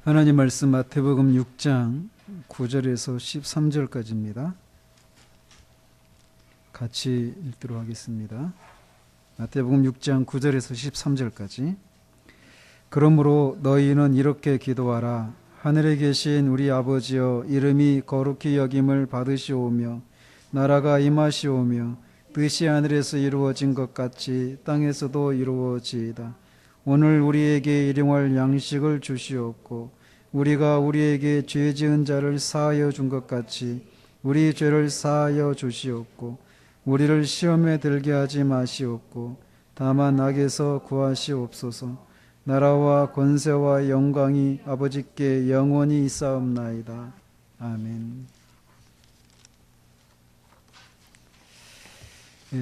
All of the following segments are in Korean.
하나님 말씀 마태복음 6장 9절에서 13절까지입니다. 같이 읽도록 하겠습니다. 마태복음 6장 9절에서 13절까지. 그러므로 너희는 이렇게 기도하라. 하늘에 계신 우리 아버지여, 이름이 거룩히 여김을 받으시오며 나라가 임하시오며 뜻이 하늘에서 이루어진 것 같이 땅에서도 이루어지이다. 오늘 우리에게 일용할 양식을 주시옵고 우리가 우리에게 죄 지은 자를 사하여 준 것 같이 우리 죄를 사하여 주시옵고 우리를 시험에 들게 하지 마시옵고 다만 악에서 구하시옵소서. 나라와 권세와 영광이 아버지께 영원히 있사옵나이다. 아멘.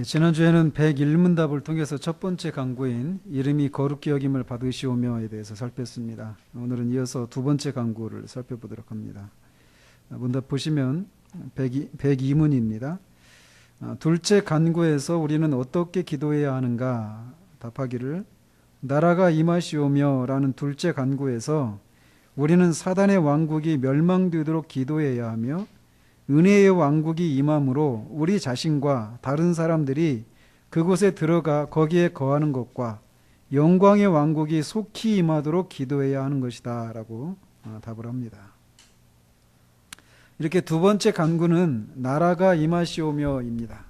지난주에는 101문답을 통해서 첫 번째 강구인 이름이 거룩히 여김을 받으시오며에 대해서 살폈습니다. 오늘은 이어서 두 번째 강구를 살펴보도록 합니다. 문답 보시면 102문입니다. 둘째 간구에서 우리는 어떻게 기도해야 하는가 답하기를 나라가 임하시오며 라는 둘째 간구에서 우리는 사단의 왕국이 멸망되도록 기도해야 하며 은혜의 왕국이 임함으로 우리 자신과 다른 사람들이 그곳에 들어가 거기에 거하는 것과 영광의 왕국이 속히 임하도록 기도해야 하는 것이다 라고 답을 합니다. 이렇게 두 번째 간구는 나라가 임하시오며입니다.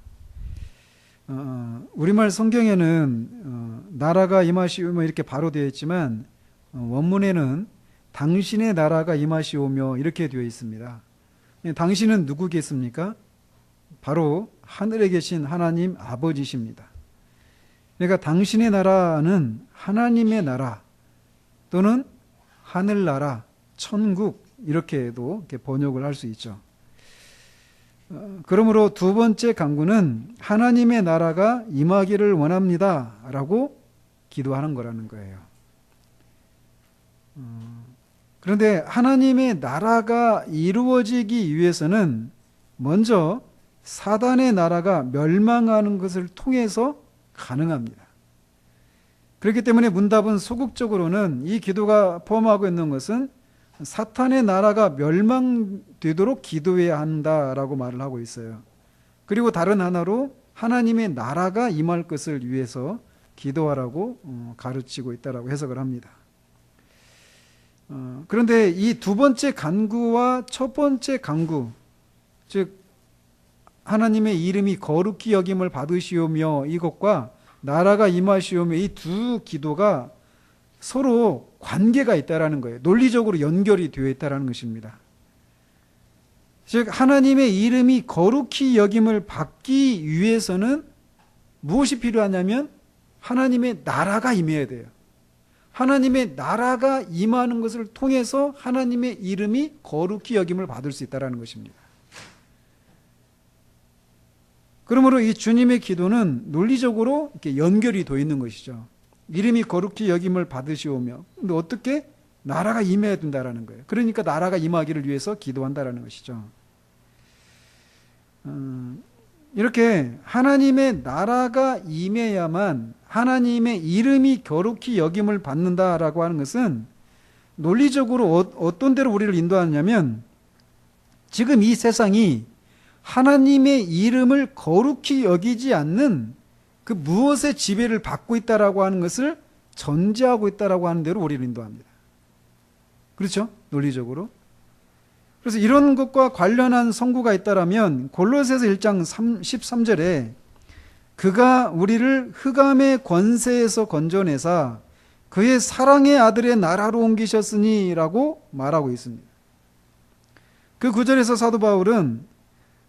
우리말 성경에는 나라가 임하시오며 이렇게 바로 되어 있지만 원문에는 당신의 나라가 임하시오며 이렇게 되어 있습니다. 당신은 누구겠습니까? 바로 하늘에 계신 하나님 아버지십니다. 그러니까 당신의 나라는 하나님의 나라 또는 하늘나라, 천국 이렇게도 이렇게 번역을 할 수 있죠. 그러므로 두 번째 간구는 하나님의 나라가 임하기를 원합니다 라고 기도하는 거라는 거예요. 그런데 하나님의 나라가 이루어지기 위해서는 먼저 사단의 나라가 멸망하는 것을 통해서 가능합니다. 그렇기 때문에 문답은 소극적으로는 이 기도가 포함하고 있는 것은 사탄의 나라가 멸망되도록 기도해야 한다라고 말을 하고 있어요. 그리고 다른 하나로 하나님의 나라가 임할 것을 위해서 기도하라고 가르치고 있다라고 해석을 합니다. 그런데 이 두 번째 간구와 첫 번째 간구, 즉 하나님의 이름이 거룩히 여김을 받으시오며 이것과 나라가 임하시오며 이 두 기도가 서로 관계가 있다라는 거예요. 논리적으로 연결이 되어 있다라는 것입니다. 즉 하나님의 이름이 거룩히 여김을 받기 위해서는 무엇이 필요하냐면 하나님의 나라가 임해야 돼요. 하나님의 나라가 임하는 것을 통해서 하나님의 이름이 거룩히 여김을 받을 수 있다는 것입니다. 그러므로 이 주님의 기도는 논리적으로 이렇게 연결이 되어 있는 것이죠. 이름이 거룩히 여김을 받으시오며, 근데 어떻게? 나라가 임해야 된다는 거예요. 그러니까 나라가 임하기를 위해서 기도한다는 것이죠. 이렇게 하나님의 나라가 임해야만 하나님의 이름이 거룩히 여김을 받는다라고 하는 것은 논리적으로 어떤 데로 우리를 인도하냐면 지금 이 세상이 하나님의 이름을 거룩히 여기지 않는 그 무엇의 지배를 받고 있다라고 하는 것을 전제하고 있다라고 하는 대로 우리를 인도합니다. 그렇죠? 논리적으로. 그래서 이런 것과 관련한 선구가 있다라면 골로새서 1장 13절에 그가 우리를 흑암의 권세에서 건져내사 그의 사랑의 아들의 나라로 옮기셨으니 라고 말하고 있습니다. 그 구절에서 사도 바울은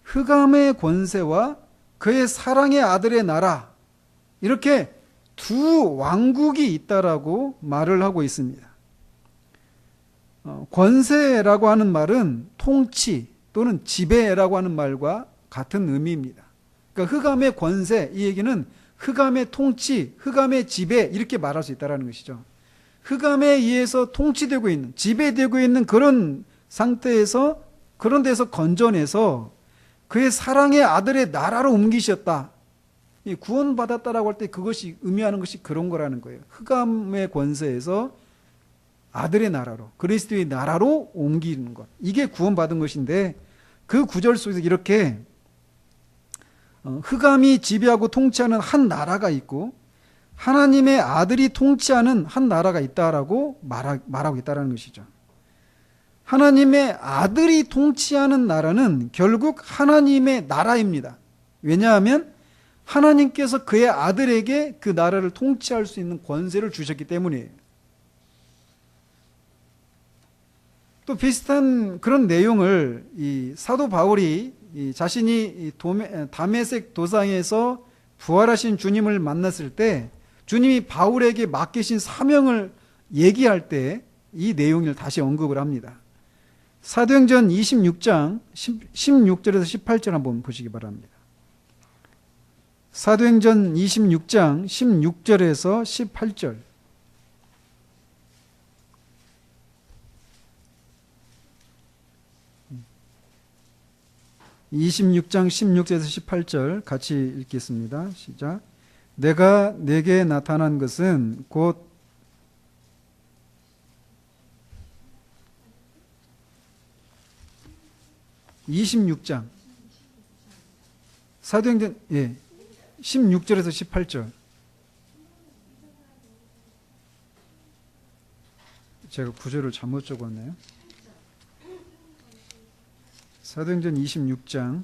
흑암의 권세와 그의 사랑의 아들의 나라 이렇게 두 왕국이 있다라고 말을 하고 있습니다. 권세라고 하는 말은 통치 또는 지배라고 하는 말과 같은 의미입니다. 그러니까 흑암의 권세, 이 얘기는 흑암의 통치, 흑암의 지배 이렇게 말할 수 있다는 것이죠. 흑암에 의해서 통치되고 있는, 지배되고 있는 그런 상태에서 그런 데서 건져내서 그의 사랑의 아들의 나라로 옮기셨다. 구원받았다라고 할 때 그것이 의미하는 것이 그런 거라는 거예요. 흑암의 권세에서 아들의 나라로, 그리스도의 나라로 옮기는 것. 이게 구원받은 것인데, 그 구절 속에서 이렇게 흑암이 지배하고 통치하는 한 나라가 있고 하나님의 아들이 통치하는 한 나라가 있다라고 말하고 있다는 것이죠. 하나님의 아들이 통치하는 나라는 결국 하나님의 나라입니다. 왜냐하면 하나님께서 그의 아들에게 그 나라를 통치할 수 있는 권세를 주셨기 때문이에요. 또 비슷한 그런 내용을 이 사도 바울이 자신이 다메섹 도상에서 부활하신 주님을 만났을 때 주님이 바울에게 맡기신 사명을 얘기할 때 이 내용을 다시 언급을 합니다. 사도행전 26장 16절에서 18절 한번 보시기 바랍니다. 사도행전 26장 16절에서 18절. (26장 16절에서 18절) 같이 읽겠습니다. 시작. 내가 내게 나타난 것은 곧 (26장) 사도행전 16절에서 18절. 제가 구절을 잘못 적었네요. 사도행전 26장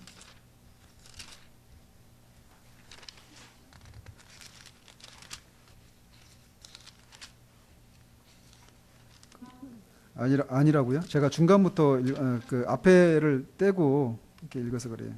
아니라고요? 제가 중간부터 그 앞에를 떼고 이렇게 읽어서 그래요.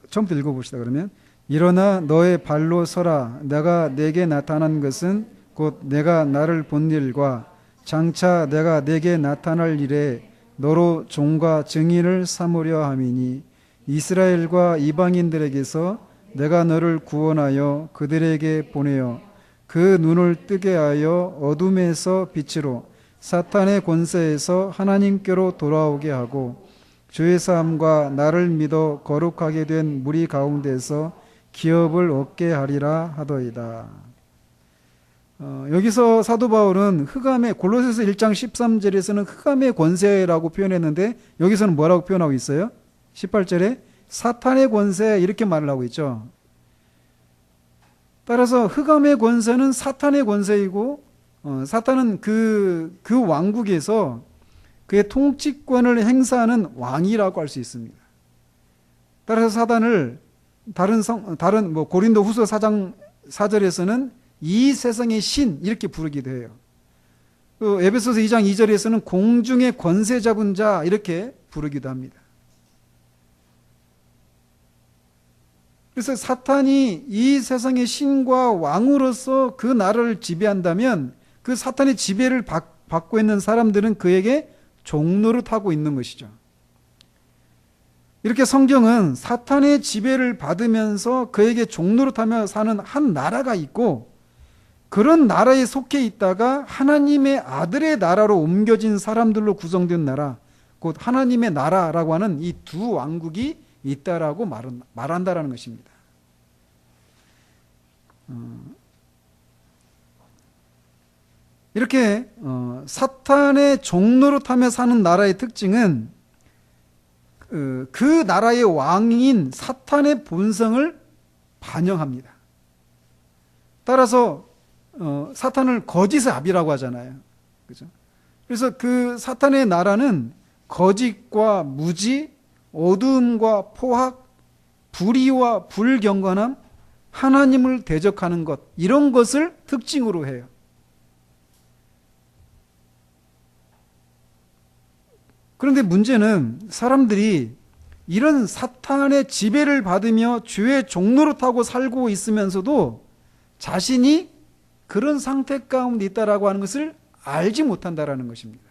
처음부터 읽어봅시다. 그러면 일어나 너의 발로 서라. 내가 내게 나타난 것은 곧 내가 나를 본 일과 장차 내가 내게 나타날 일에 너로 종과 증인을 삼으려 함이니 이스라엘과 이방인들에게서 내가 너를 구원하여 그들에게 보내어 그 눈을 뜨게 하여 어둠에서 빛으로 사탄의 권세에서 하나님께로 돌아오게 하고 주의 사함과 나를 믿어 거룩하게 된 무리 가운데서 기업을 얻게 하리라 하더이다. 여기서 사도 바울은 흑암의 골로새서 1장 13절에서는 흑암의 권세라고 표현했는데 여기서는 뭐라고 표현하고 있어요? 18절에 사탄의 권세 이렇게 말을 하고 있죠. 따라서 흑암의 권세는 사탄의 권세이고 사탄은 그 왕국에서 그의 통치권을 행사하는 왕이라고 할 수 있습니다. 따라서 사탄을 다른 고린도 후서 4장 4절에서는 이 세상의 신 이렇게 부르기도 해요. 에베소서 2장 2절에서는 공중의 권세 잡은 자 이렇게 부르기도 합니다. 그래서 사탄이 이 세상의 신과 왕으로서 그 나라를 지배한다면 그 사탄의 지배를 받고 있는 사람들은 그에게 종노릇하고 있는 것이죠. 이렇게 성경은 사탄의 지배를 받으면서 그에게 종노릇하며 사는 한 나라가 있고 그런 나라에 속해 있다가 하나님의 아들의 나라로 옮겨진 사람들로 구성된 나라, 곧 하나님의 나라라고 하는 이 두 왕국이 있다라고 말한다라는 것입니다. 이렇게 사탄의 종노릇하며 사는 나라의 특징은 그 나라의 왕인 사탄의 본성을 반영합니다. 따라서 사탄을 거짓의 아비라고 하잖아요. 그죠? 그래서 그 사탄의 나라는 거짓과 무지, 어두움과 포악, 불의와 불경건함, 하나님을 대적하는 것, 이런 것을 특징으로 해요. 그런데 문제는 사람들이 이런 사탄의 지배를 받으며 주의 종노릇하고 살고 있으면서도 자신이 그런 상태 가운데 있다라고 하는 것을 알지 못한다라는 것입니다.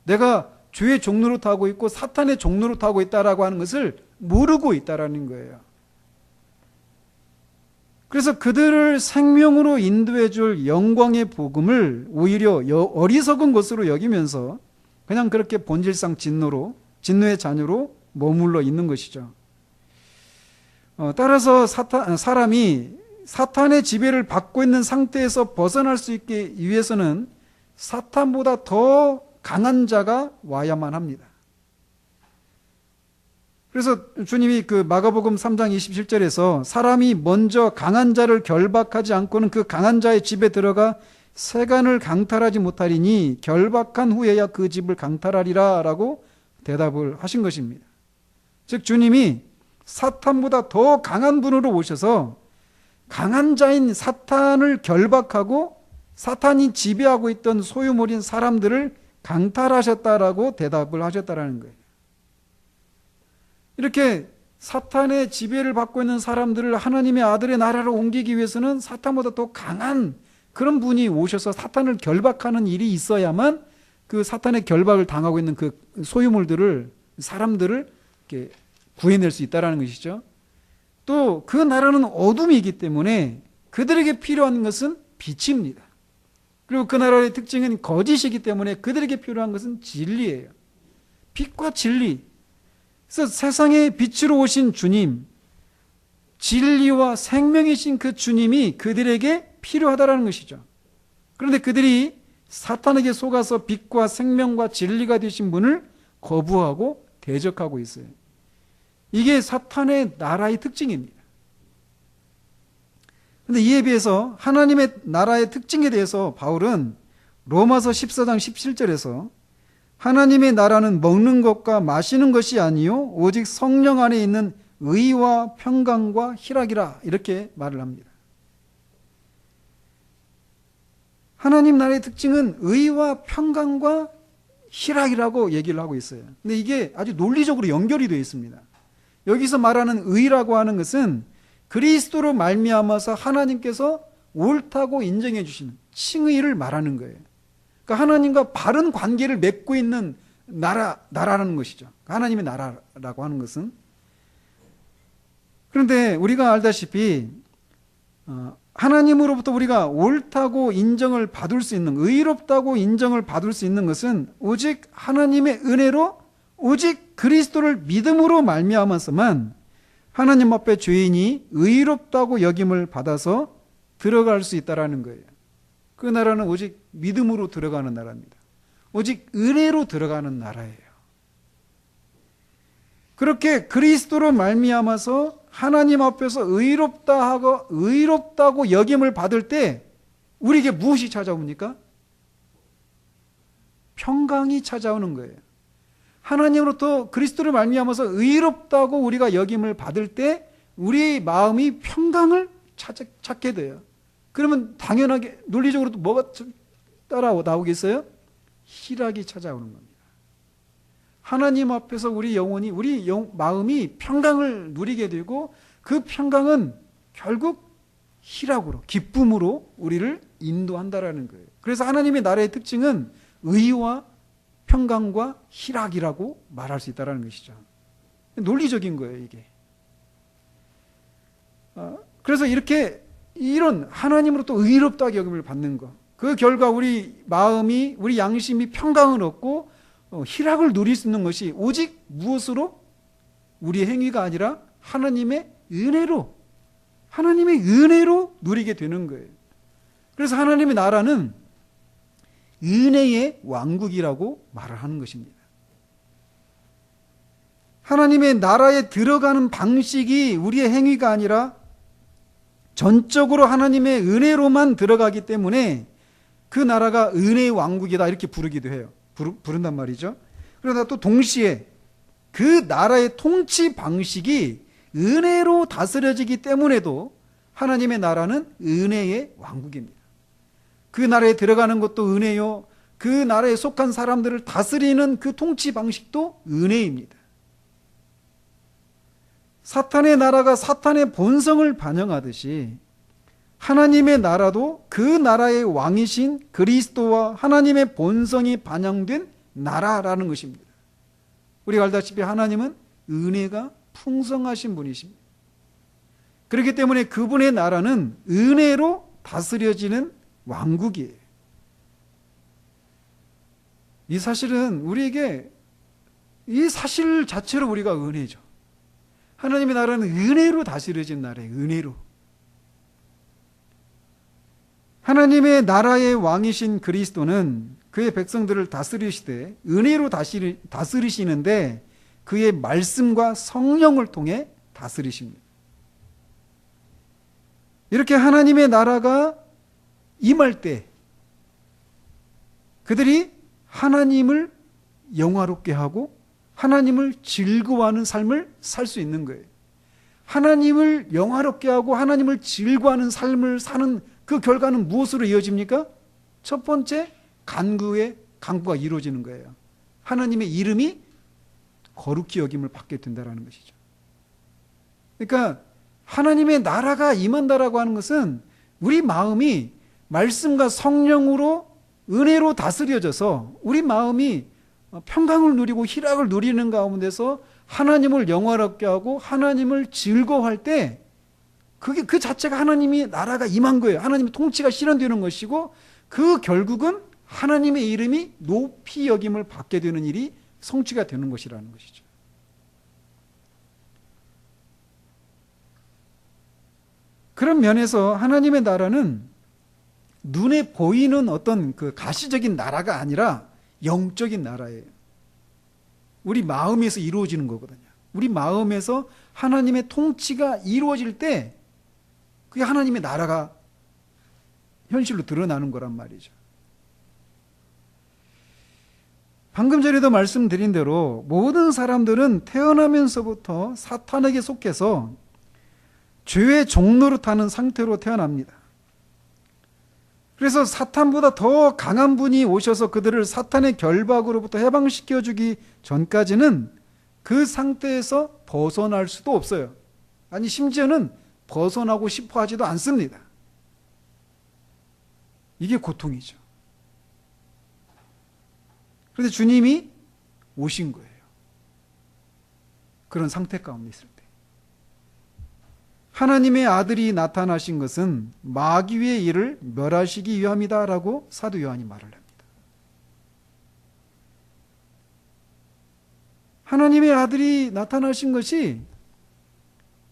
내가 주의 종노릇하고 있고 사탄의 종노릇하고 있다라고 하는 것을 모르고 있다라는 거예요. 그래서 그들을 생명으로 인도해 줄 영광의 복음을 오히려 어리석은 것으로 여기면서 그냥 그렇게 본질상 진노의 자녀로 머물러 있는 것이죠. 따라서 사람이 사탄의 지배를 받고 있는 상태에서 벗어날 수 있기 위해서는 사탄보다 더 강한 자가 와야만 합니다. 그래서 주님이 그 마가복음 3장 27절에서 사람이 먼저 강한 자를 결박하지 않고는 그 강한 자의 집에 들어가 세간을 강탈하지 못하리니 결박한 후에야 그 집을 강탈하리라 라고 대답을 하신 것입니다. 즉 주님이 사탄보다 더 강한 분으로 오셔서 강한 자인 사탄을 결박하고 사탄이 지배하고 있던 소유물인 사람들을 강탈하셨다라고 대답을 하셨다라는 거예요. 이렇게 사탄의 지배를 받고 있는 사람들을 하나님의 아들의 나라로 옮기기 위해서는 사탄보다 더 강한 그런 분이 오셔서 사탄을 결박하는 일이 있어야만 그 사탄의 결박을 당하고 있는 그 소유물들을, 사람들을 이렇게 구해낼 수 있다는 것이죠. 또 그 나라는 어둠이기 때문에 그들에게 필요한 것은 빛입니다. 그리고 그 나라의 특징은 거짓이기 때문에 그들에게 필요한 것은 진리예요. 빛과 진리. 그래서 세상의 빛으로 오신 주님, 진리와 생명이신 그 주님이 그들에게 필요하다는 것이죠. 그런데 그들이 사탄에게 속아서 빛과 생명과 진리가 되신 분을 거부하고 대적하고 있어요. 이게 사탄의 나라의 특징입니다. 그런데 이에 비해서 하나님의 나라의 특징에 대해서 바울은 로마서 14장 17절에서 하나님의 나라는 먹는 것과 마시는 것이 아니요 오직 성령 안에 있는 의와 평강과 희락이라 이렇게 말을 합니다. 하나님 나라의 특징은 의와 평강과 희락이라고 얘기를 하고 있어요. 근데 이게 아주 논리적으로 연결이 되어 있습니다. 여기서 말하는 의라고 하는 것은 그리스도로 말미암아서 하나님께서 옳다고 인정해 주시는 칭의를 말하는 거예요. 그러니까 하나님과 바른 관계를 맺고 있는 나라라는 것이죠. 하나님의 나라라고 하는 것은. 그런데 우리가 알다시피 하나님으로부터 우리가 옳다고 인정을 받을 수 있는, 의롭다고 인정을 받을 수 있는 것은 오직 하나님의 은혜로, 오직 그리스도를 믿음으로 말미암아서만 하나님 앞에 죄인이 의롭다고 여김을 받아서 들어갈 수 있다라는 거예요. 그 나라는 오직 믿음으로 들어가는 나라입니다. 오직 은혜로 들어가는 나라예요. 그렇게 그리스도로 말미암아서 하나님 앞에서 의롭다고 여김을 받을 때 우리에게 무엇이 찾아옵니까? 평강이 찾아오는 거예요. 하나님으로부터 그리스도를 말미암아서 의롭다고 우리가 여김을 받을 때 우리의 마음이 평강을 찾게 돼요. 그러면 당연하게 논리적으로 또 뭐가 따라 나오겠어요? 희락이 찾아오는 겁니다. 하나님 앞에서 우리 영혼이, 마음이 평강을 누리게 되고 그 평강은 결국 희락으로, 기쁨으로 우리를 인도한다라는 거예요. 그래서 하나님의 나라의 특징은 의와 평강과 희락이라고 말할 수 있다는 것이죠. 논리적인 거예요, 이게. 그래서 이런 하나님으로부터 의롭다고 여김을 받는 것, 그 결과 우리 마음이, 우리 양심이 평강을 얻고 희락을 누릴 수 있는 것이 오직 무엇으로? 우리의 행위가 아니라 하나님의 은혜로 누리게 되는 거예요. 그래서 하나님의 나라는 은혜의 왕국이라고 말을 하는 것입니다. 하나님의 나라에 들어가는 방식이 우리의 행위가 아니라 전적으로 하나님의 은혜로만 들어가기 때문에 그 나라가 은혜의 왕국이다 이렇게 부르기도 해요. 부른단 말이죠. 그러나 또 동시에 그 나라의 통치 방식이 은혜로 다스려지기 때문에도 하나님의 나라는 은혜의 왕국입니다. 그 나라에 들어가는 것도 은혜요. 그 나라에 속한 사람들을 다스리는 그 통치 방식도 은혜입니다. 사탄의 나라가 사탄의 본성을 반영하듯이 하나님의 나라도 그 나라의 왕이신 그리스도와 하나님의 본성이 반영된 나라라는 것입니다. 우리가 알다시피 하나님은 은혜가 풍성하신 분이십니다. 그렇기 때문에 그분의 나라는 은혜로 다스려지는 왕국이에요. 이 사실은 우리에게 이 사실 자체로 우리가 은혜죠. 하나님의 나라는 은혜로 다스려진 나라예요. 은혜로. 하나님의 나라의 왕이신 그리스도는 그의 백성들을 다스리시되 은혜로 다스리시는데 그의 말씀과 성령을 통해 다스리십니다. 이렇게 하나님의 나라가 임할 때 그들이 하나님을 영화롭게 하고 하나님을 즐거워하는 삶을 살 수 있는 거예요. 하나님을 영화롭게 하고 하나님을 즐거워하는 삶을 사는 그 결과는 무엇으로 이어집니까? 첫 번째, 간구가 이루어지는 거예요. 하나님의 이름이 거룩히 여김을 받게 된다는 것이죠. 그러니까 하나님의 나라가 임한다라고 하는 것은 우리 마음이 말씀과 성령으로 은혜로 다스려져서 우리 마음이 평강을 누리고 희락을 누리는 가운데서 하나님을 영화롭게 하고 하나님을 즐거워할 때 그 자체가 하나님이 나라가 임한 거예요. 하나님의 통치가 실현되는 것이고 그 결국은 하나님의 이름이 높이 여김을 받게 되는 일이 성취가 되는 것이라는 것이죠. 그런 면에서 하나님의 나라는 눈에 보이는 어떤 그 가시적인 나라가 아니라 영적인 나라예요. 우리 마음에서 이루어지는 거거든요. 우리 마음에서 하나님의 통치가 이루어질 때 그게 하나님의 나라가 현실로 드러나는 거란 말이죠. 방금 전에도 말씀드린 대로 모든 사람들은 태어나면서부터 사탄에게 속해서 죄의 종노릇하는 상태로 태어납니다. 그래서 사탄보다 더 강한 분이 오셔서 그들을 사탄의 결박으로부터 해방시켜 주기 전까지는 그 상태에서 벗어날 수도 없어요. 아니 심지어는 벗어나고 싶어 하지도 않습니다. 이게 고통이죠. 그런데 주님이 오신 거예요. 그런 상태 가운데 있을 때. 하나님의 아들이 나타나신 것은 마귀의 일을 멸하시기 위함이다라고 사도 요한이 말을 합니다. 하나님의 아들이 나타나신 것이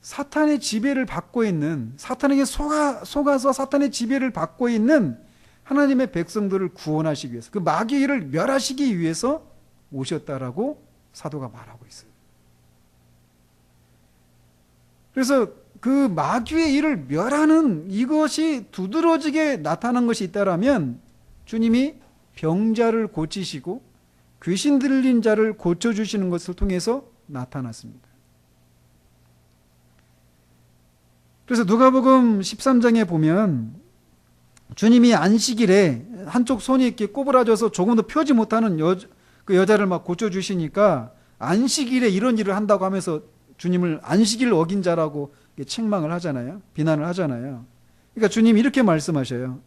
사탄의 지배를 받고 있는, 사탄에게 속아서 사탄의 지배를 받고 있는 하나님의 백성들을 구원하시기 위해서, 그 마귀의 일을 멸하시기 위해서 오셨다라고 사도가 말하고 있어요. 그래서 그 마귀의 일을 멸하는 이것이 두드러지게 나타난 것이 있다라면 주님이 병자를 고치시고 귀신 들린 자를 고쳐주시는 것을 통해서 나타났습니다. 그래서 누가복음 13장에 보면 주님이 안식일에 한쪽 손이 이렇게 꼬부라져서 조금도 펴지 못하는 그 여자를 막 고쳐주시니까 안식일에 이런 일을 한다고 하면서 주님을 안식일을 어긴 자라고 책망을 하잖아요. 비난을 하잖아요. 그러니까 주님이 이렇게 말씀하셔요.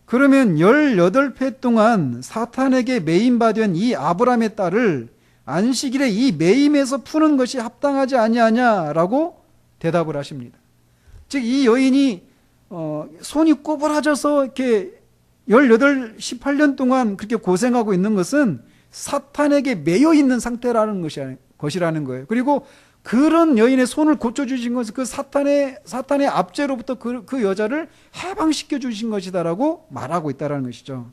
그러면 18회 동안 사탄에게 매임받은 이 아브라함의 딸을 안식일에 이 매임에서 푸는 것이 합당하지 아니하냐라고 대답을 하십니다. 즉 이 여인이 손이 꼬부라져서 이렇게 18 동안 그렇게 고생하고 있는 것은 사탄에게 매여 있는 상태라는 것이라는 거예요. 그리고 그런 여인의 손을 고쳐주신 것은 그 사탄의 압제로부터 그 여자를 해방시켜 주신 것이다라고 말하고 있다는 것이죠.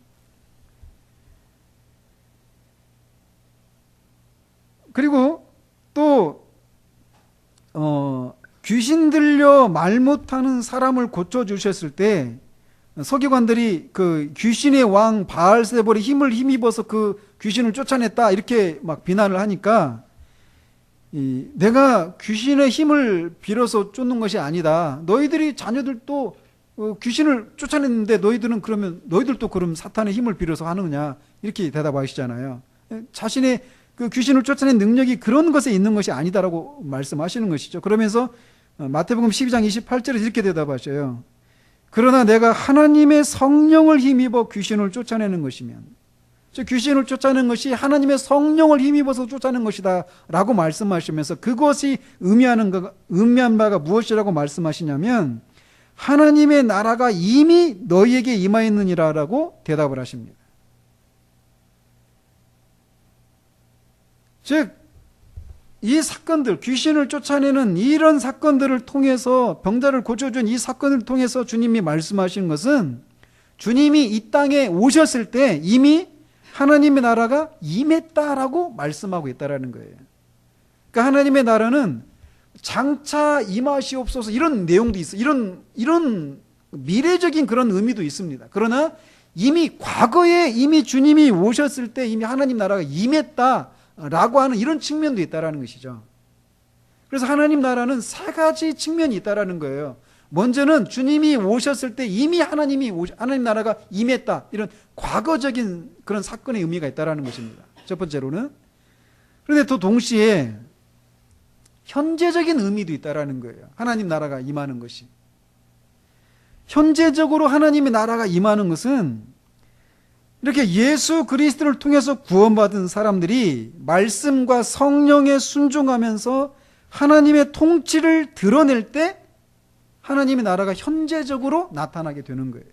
그리고 또 귀신 들려 말 못하는 사람을 고쳐주셨을 때 서기관들이 그 귀신의 왕 바알세볼의 힘을 힘입어서 그 귀신을 쫓아냈다 이렇게 막 비난을 하니까 내가 귀신의 힘을 빌어서 쫓는 것이 아니다. 너희들이 자녀들도 귀신을 쫓아냈는데 너희들도 그럼 사탄의 힘을 빌어서 하느냐 이렇게 대답하시잖아요. 자신의 그 귀신을 쫓아낸 능력이 그런 것에 있는 것이 아니다라고 말씀하시는 것이죠. 그러면서 마태복음 12장 28절에서 이렇게 대답하셔요. 그러나 내가 하나님의 성령을 힘입어 귀신을 쫓아내는 것이면, 즉 귀신을 쫓아내는 것이 하나님의 성령을 힘입어서 쫓아내는 것이다 라고 말씀하시면서 그것이 의미한 바가 무엇이라고 말씀하시냐면 하나님의 나라가 이미 너희에게 임하였느니라 라고 대답을 하십니다. 즉 이 사건들, 귀신을 쫓아내는 이런 사건들을 통해서 병자를 고쳐준 이 사건을 통해서 주님이 말씀하시는 것은 주님이 이 땅에 오셨을 때 이미 하나님의 나라가 임했다라고 말씀하고 있다라는 거예요. 그러니까 하나님의 나라는 장차 임하시옵소서 이런 내용도 있어요. 이런 미래적인 그런 의미도 있습니다. 그러나 이미 과거에 이미 주님이 오셨을 때 이미 하나님 나라가 임했다라고 하는 이런 측면도 있다라는 것이죠. 그래서 하나님 나라는 세 가지 측면이 있다라는 거예요. 먼저는 주님이 오셨을 때 이미 하나님 나라가 임했다. 이런 과거적인 그런 사건의 의미가 있다라는 것입니다. 첫 번째로는. 그런데 또 동시에 현재적인 의미도 있다라는 거예요. 하나님 나라가 임하는 것이. 현재적으로 하나님의 나라가 임하는 것은 이렇게 예수 그리스도를 통해서 구원받은 사람들이 말씀과 성령에 순종하면서 하나님의 통치를 드러낼 때 하나님의 나라가 현재적으로 나타나게 되는 거예요.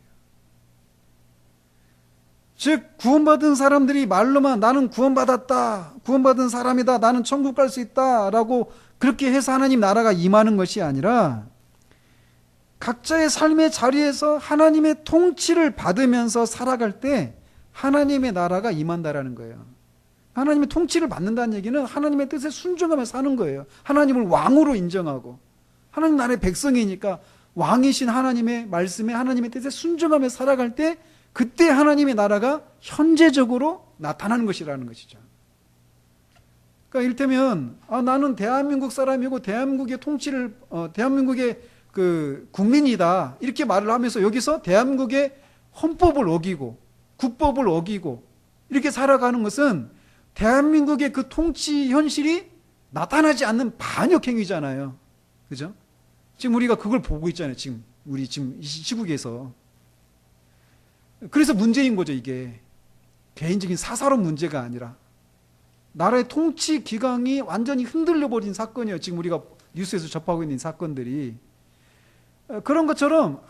즉 구원받은 사람들이 말로만 나는 구원받았다, 구원받은 사람이다, 나는 천국 갈 수 있다 라고 그렇게 해서 하나님 나라가 임하는 것이 아니라 각자의 삶의 자리에서 하나님의 통치를 받으면서 살아갈 때 하나님의 나라가 임한다라는 거예요. 하나님의 통치를 받는다는 얘기는 하나님의 뜻에 순종하며 사는 거예요. 하나님을 왕으로 인정하고 하나님 나라의 백성이니까 왕이신 하나님의 말씀에 하나님의 뜻에 순종하며 살아갈 때 그때 하나님의 나라가 현재적으로 나타나는 것이라는 것이죠. 그러니까 이를테면 나는 대한민국 사람이고 대한민국의 통치를 대한민국의 그 국민이다 이렇게 말을 하면서 여기서 대한민국의 헌법을 어기고 국법을 어기고 이렇게 살아가는 것은 대한민국의 그 통치 현실이 나타나지 않는 반역 행위잖아요. 그죠? 지금 우리가 그걸 보고 있잖아요. 지금 이 시국에서. 그래서 문제인 거죠, 이게. 개인적인 사사로운 문제가 아니라 나라의 통치 기강이 완전히 흔들려 버린 사건이에요. 지금 우리가 뉴스에서 접하고 있는 사건들이. 그런 것처럼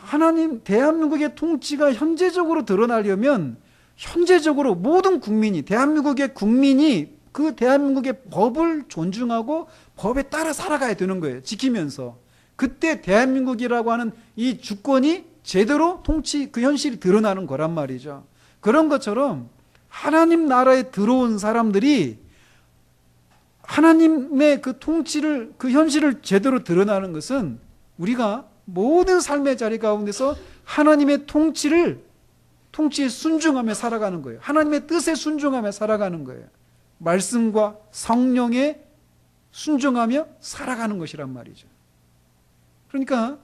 대한민국의 통치가 현재적으로 드러나려면 현재적으로 모든 국민이, 대한민국의 국민이 그 대한민국의 법을 존중하고 법에 따라 살아가야 되는 거예요. 지키면서. 그때 대한민국이라고 하는 이 주권이 제대로 그 현실이 드러나는 거란 말이죠. 그런 것처럼 하나님 나라에 들어온 사람들이 하나님의 그 통치를, 그 현실을 제대로 드러나는 것은 우리가 모든 삶의 자리 가운데서 하나님의 통치에 순종하며 살아가는 거예요. 하나님의 뜻에 순종하며 살아가는 거예요. 말씀과 성령에 순종하며 살아가는 것이란 말이죠. 그러니까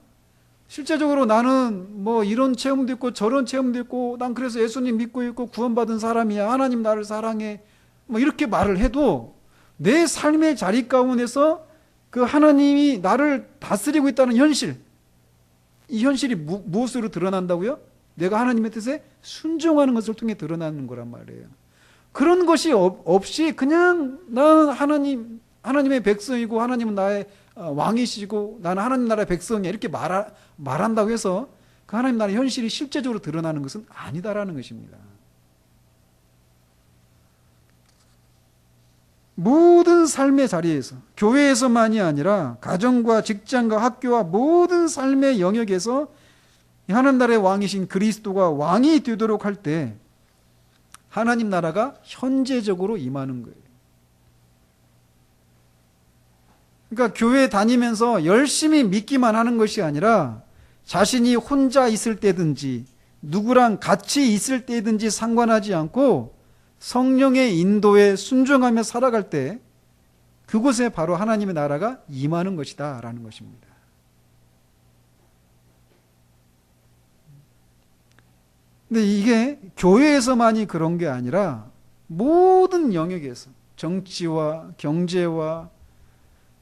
실제적으로 나는 뭐 이런 체험도 있고 저런 체험도 있고 난 그래서 예수님 믿고 있고 구원받은 사람이야. 하나님 나를 사랑해. 뭐 이렇게 말을 해도 내 삶의 자리 가운데서 그 하나님이 나를 다스리고 있다는 현실, 이 현실이 무엇으로 드러난다고요? 내가 하나님의 뜻에 순종하는 것을 통해 드러나는 거란 말이에요. 그런 것이 없이 그냥 나는 하나님의 백성이고 하나님은 나의 왕이시고 나는 하나님 나라의 백성이야 이렇게 말한다고 해서 그 하나님 나라의 현실이 실제적으로 드러나는 것은 아니다라는 것입니다. 모든 삶의 자리에서, 교회에서만이 아니라 가정과 직장과 학교와 모든 삶의 영역에서 하나님 나라의 왕이신 그리스도가 왕이 되도록 할 때 하나님 나라가 현재적으로 임하는 거예요. 그러니까 교회 다니면서 열심히 믿기만 하는 것이 아니라 자신이 혼자 있을 때든지 누구랑 같이 있을 때든지 상관하지 않고 성령의 인도에 순종하며 살아갈 때 그곳에 바로 하나님의 나라가 임하는 것이다 라는 것입니다. 근데 이게 교회에서만이 그런 게 아니라 모든 영역에서 정치와 경제와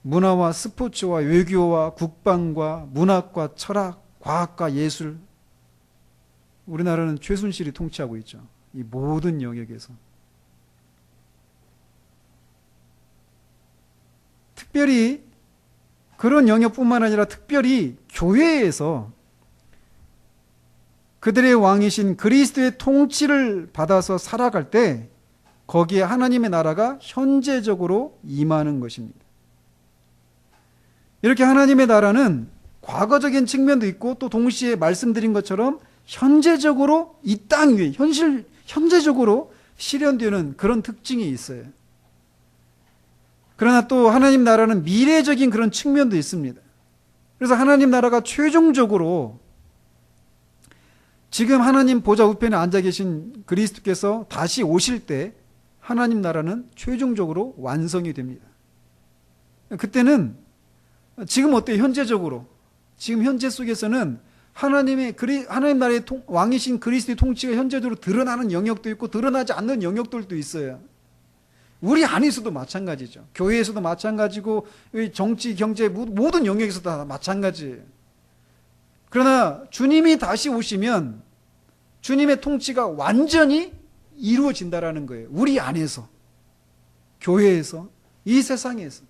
문화와 스포츠와 외교와 국방과 문학과 철학, 과학과 예술, 우리나라는 최순실이 통치하고 있죠. 이 모든 영역에서. 특별히 그런 영역뿐만 아니라 특별히 교회에서 그들의 왕이신 그리스도의 통치를 받아서 살아갈 때 거기에 하나님의 나라가 현재적으로 임하는 것입니다. 이렇게 하나님의 나라는 과거적인 측면도 있고 또 동시에 말씀드린 것처럼 현재적으로 이 땅 위에 현재적으로 실현되는 그런 특징이 있어요. 그러나 또 하나님 나라는 미래적인 그런 측면도 있습니다. 그래서 하나님 나라가 최종적으로 지금 하나님 보좌 우편에 앉아 계신 그리스도께서 다시 오실 때 하나님 나라는 최종적으로 완성이 됩니다. 그때는 지금 어때요? 현재적으로 지금 현재 속에서는 하나님 나라의 왕이신 그리스도의 통치가 현재적으로 드러나는 영역도 있고 드러나지 않는 영역들도 있어요. 우리 안에서도 마찬가지죠. 교회에서도 마찬가지고 정치, 경제 모든 영역에서 다 마찬가지예요. 그러나 주님이 다시 오시면 주님의 통치가 완전히 이루어진다라는 거예요. 우리 안에서, 교회에서, 이 세상에서.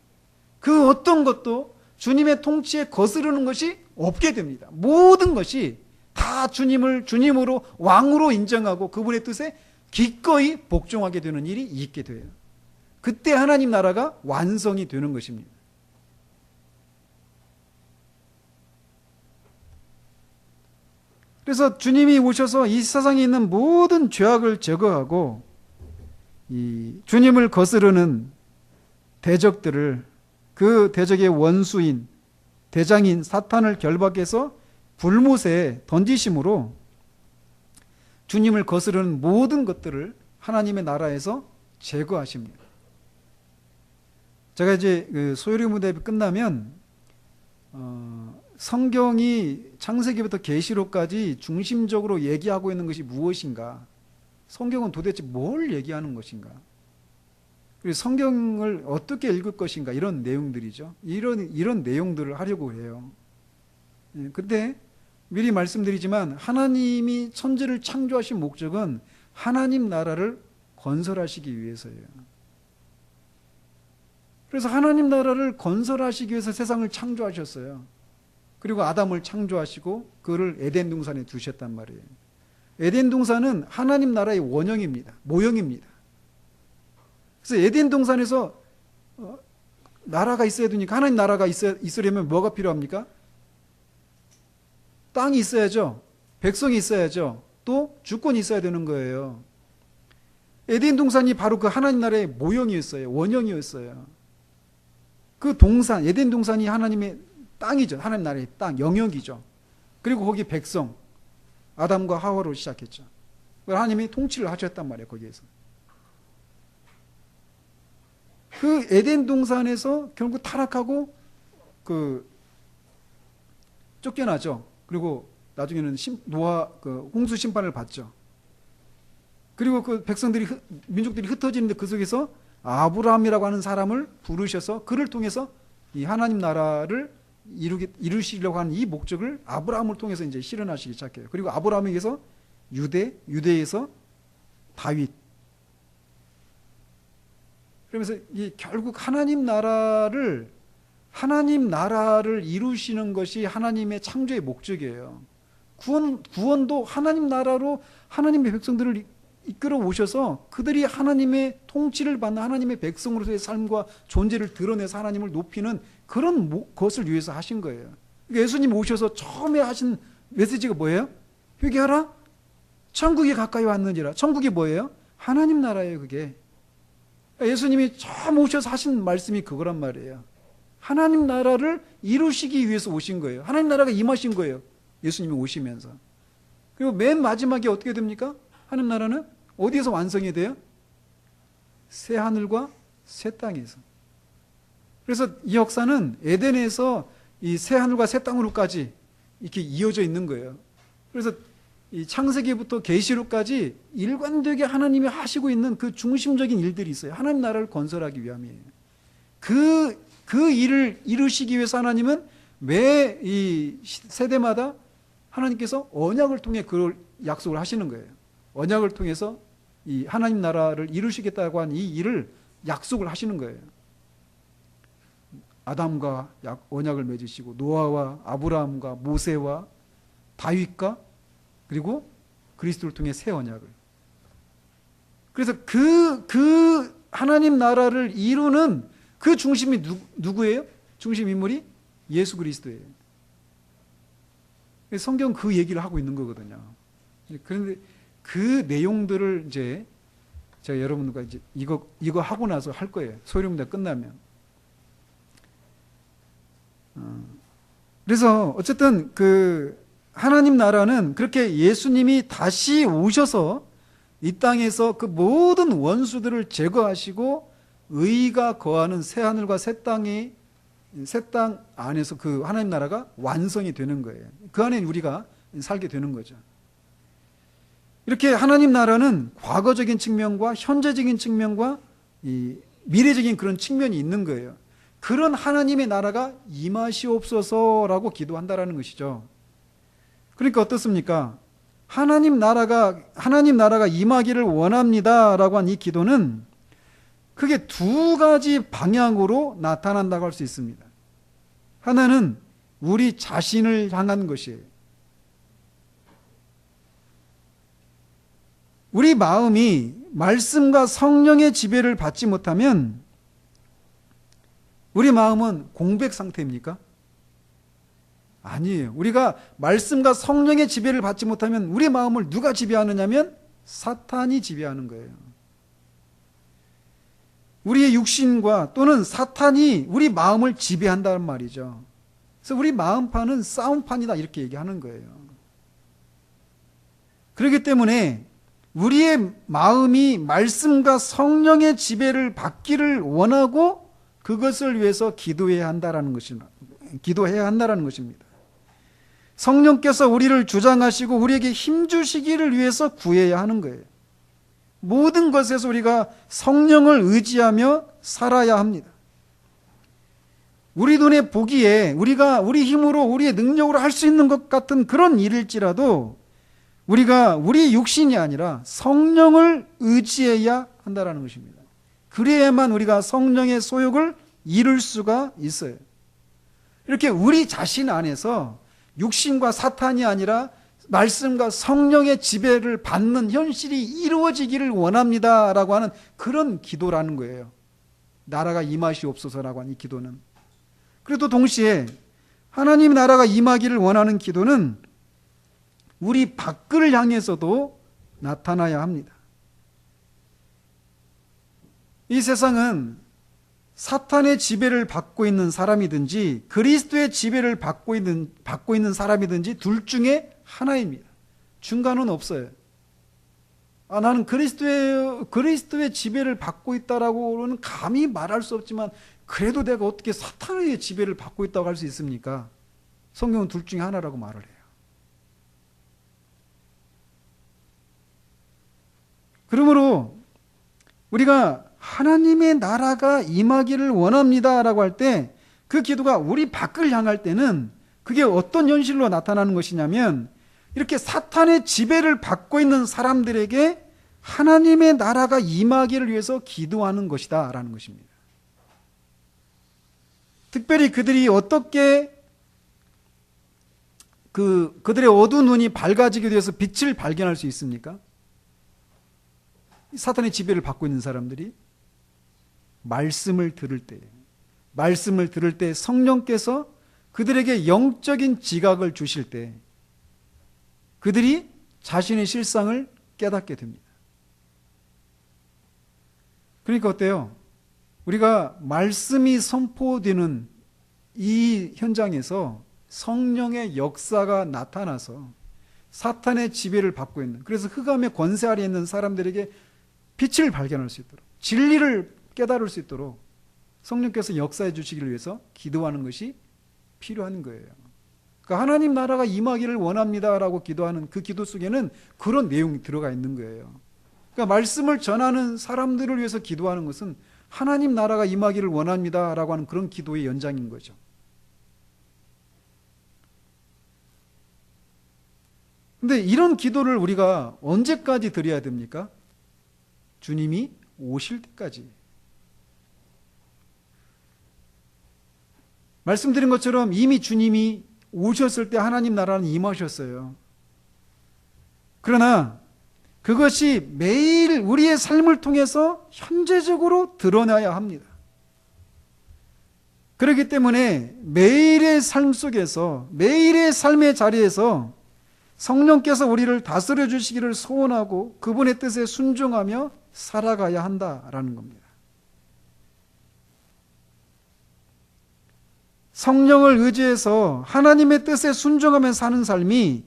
그 어떤 것도 주님의 통치에 거스르는 것이 없게 됩니다. 모든 것이 다 주님으로 왕으로 인정하고 그분의 뜻에 기꺼이 복종하게 되는 일이 있게 돼요. 그때 하나님 나라가 완성이 되는 것입니다. 그래서 주님이 오셔서 이 세상에 있는 모든 죄악을 제거하고 이 주님을 거스르는 대적들을 그 대적의 원수인 대장인 사탄을 결박해서 불못에 던지심으로 주님을 거스르는 모든 것들을 하나님의 나라에서 제거하십니다. 제가 이제 그 소요리 무대 끝나면 성경이 창세기부터 계시록까지 중심적으로 얘기하고 있는 것이 무엇인가? 성경은 도대체 뭘 얘기하는 것인가? 그리고 성경을 어떻게 읽을 것인가? 이런 내용들이죠. 이런 내용들을 하려고 해요. 근데 미리 말씀드리지만 하나님이 천지를 창조하신 목적은 하나님 나라를 건설하시기 위해서예요. 그래서 하나님 나라를 건설하시기 위해서 세상을 창조하셨어요. 그리고 아담을 창조하시고 그를 에덴 동산에 두셨단 말이에요. 에덴 동산은 하나님 나라의 원형입니다. 모형입니다. 그래서 에덴 동산에서 나라가 있어야 되니까 하나님 나라가 있으려면 뭐가 필요합니까? 땅이 있어야죠. 백성이 있어야죠. 또 주권이 있어야 되는 거예요. 에덴 동산이 바로 그 하나님 나라의 모형이었어요. 원형이었어요. 그 동산, 에덴 동산이 하나님의 땅이죠. 하나님 나라의 땅, 영역이죠. 그리고 거기 백성, 아담과 하와로 시작했죠. 하나님이 통치를 하셨단 말이에요. 거기에서. 그 에덴 동산에서 결국 타락하고 쫓겨나죠. 그리고 나중에는 노아 홍수 심판을 받죠. 그리고 그 민족들이 흩어지는데 그 속에서 아브라함이라고 하는 사람을 부르셔서 그를 통해서 이 하나님 나라를 이루시려고 하는 이 목적을 아브라함을 통해서 이제 실현하시기 시작해요. 그리고 아브라함에게서 유대에서 다윗. 그러면서 결국 하나님 나라를 이루시는 것이 하나님의 창조의 목적이에요. 구원도 하나님 나라로 하나님의 백성들을 이끌어 오셔서 그들이 하나님의 통치를 받는 하나님의 백성으로서의 삶과 존재를 드러내서 하나님을 높이는 그런 것을 위해서 하신 거예요. 그러니까 예수님 오셔서 처음에 하신 메시지가 뭐예요? 회개하라. 천국이 가까이 왔느니라. 천국이 뭐예요? 하나님 나라예요, 그게. 그러니까 예수님이 처음 오셔서 하신 말씀이 그거란 말이에요. 하나님 나라를 이루시기 위해서 오신 거예요. 하나님 나라가 임하신 거예요. 예수님이 오시면서. 그리고 맨 마지막에 어떻게 됩니까? 하나님 나라는 어디에서 완성이 돼요? 새 하늘과 새 땅에서. 그래서 이 역사는 에덴에서 이 새 하늘과 새 땅으로까지 이렇게 이어져 있는 거예요. 그래서 이 창세기부터 계시록까지 일관되게 하나님이 하시고 있는 그 중심적인 일들이 있어요. 하나님 나라를 건설하기 위함이에요. 그 일을 이루시기 위해서 하나님은 매 이 세대마다 하나님께서 언약을 통해 그걸 약속을 하시는 거예요. 언약을 통해서 이 하나님 나라를 이루시겠다고 한 이 일을 약속을 하시는 거예요. 아담과 언약을 맺으시고 노아와 아브라함과 모세와 다윗과 그리고 그리스도를 통해 새 언약을. 그래서 그 하나님 나라를 이루는 그 중심이 누구예요? 중심 인물이 예수 그리스도예요. 성경은 그 얘기를 하고 있는 거거든요. 그런데 그 내용들을 이제 제가 여러분과 이제 이거 하고 나서 할 거예요. 소리문제 끝나면. 그래서 어쨌든 그 하나님 나라는 그렇게 예수님이 다시 오셔서 이 땅에서 그 모든 원수들을 제거하시고 의가 거하는 새 하늘과 새 땅 안에서 그 하나님 나라가 완성이 되는 거예요. 그 안에 우리가 살게 되는 거죠. 이렇게 하나님 나라는 과거적인 측면과 현재적인 측면과 이 미래적인 그런 측면이 있는 거예요. 그런 하나님의 나라가 임하시옵소서라고 기도한다라는 것이죠. 그러니까 어떻습니까? 하나님 나라가 임하기를 원합니다라고 한 이 기도는 크게 두 가지 방향으로 나타난다고 할 수 있습니다. 하나는 우리 자신을 향한 것이에요. 우리 마음이 말씀과 성령의 지배를 받지 못하면 우리 마음은 공백 상태입니까? 아니에요. 우리가 말씀과 성령의 지배를 받지 못하면 우리 마음을 누가 지배하느냐면 사탄이 지배하는 거예요. 우리의 육신과 또는 사탄이 우리 마음을 지배한다는 말이죠. 그래서 우리 마음판은 싸움판이다 이렇게 얘기하는 거예요. 그렇기 때문에 우리의 마음이 말씀과 성령의 지배를 받기를 원하고 그것을 위해서 기도해야 한다는 것입니다. 성령께서 우리를 주장하시고 우리에게 힘주시기를 위해서 구해야 하는 거예요. 모든 것에서 우리가 성령을 의지하며 살아야 합니다. 우리 눈에 보기에 우리가 우리 힘으로 우리의 능력으로 할 수 있는 것 같은 그런 일일지라도 우리가 우리 육신이 아니라 성령을 의지해야 한다는 것입니다. 그래야만 우리가 성령의 소욕을 이룰 수가 있어요. 이렇게 우리 자신 안에서 육신과 사탄이 아니라 말씀과 성령의 지배를 받는 현실이 이루어지기를 원합니다라고 하는 그런 기도라는 거예요. 나라가 임하시옵소서라고 하는 이 기도는. 그래도 동시에 하나님 나라가 임하기를 원하는 기도는 우리 밖을 향해서도 나타나야 합니다. 이 세상은 사탄의 지배를 받고 있는 사람이든지 그리스도의 지배를 받고 있는 사람이든지 둘 중에 하나입니다. 중간은 없어요. 나는 그리스도의 지배를 받고 있다라고는 감히 말할 수 없지만 그래도 내가 어떻게 사탄의 지배를 받고 있다고 할 수 있습니까? 성경은 둘 중에 하나라고 말을 해요. 그러므로 우리가 하나님의 나라가 임하기를 원합니다라고 할 때 그 기도가 우리 밖을 향할 때는 그게 어떤 현실로 나타나는 것이냐면 이렇게 사탄의 지배를 받고 있는 사람들에게 하나님의 나라가 임하기를 위해서 기도하는 것이다 라는 것입니다. 특별히 그들이 어떻게 그들의 어두운 눈이 밝아지게 되어서 빛을 발견할 수 있습니까? 사탄의 지배를 받고 있는 사람들이 말씀을 들을 때 성령께서 그들에게 영적인 지각을 주실 때 그들이 자신의 실상을 깨닫게 됩니다. 그러니까 어때요? 우리가 말씀이 선포되는 이 현장에서 성령의 역사가 나타나서 사탄의 지배를 받고 있는, 그래서 흑암의 권세 아래 있는 사람들에게 빛을 발견할 수 있도록, 진리를 깨달을 수 있도록 성령께서 역사해 주시기를 위해서 기도하는 것이 필요한 거예요. 그러니까 하나님 나라가 임하기를 원합니다라고 기도하는 그 기도 속에는 그런 내용이 들어가 있는 거예요. 그러니까 말씀을 전하는 사람들을 위해서 기도하는 것은 하나님 나라가 임하기를 원합니다라고 하는 그런 기도의 연장인 거죠. 근데 이런 기도를 우리가 언제까지 드려야 됩니까? 주님이 오실 때까지. 말씀드린 것처럼 이미 주님이 오셨을 때 하나님 나라는 임하셨어요. 그러나 그것이 매일 우리의 삶을 통해서 현재적으로 드러나야 합니다. 그렇기 때문에 매일의 삶 속에서, 매일의 삶의 자리에서 성령께서 우리를 다스려 주시기를 소원하고 그분의 뜻에 순종하며 살아가야 한다라는 겁니다. 성령을 의지해서 하나님의 뜻에 순종하며 사는 삶이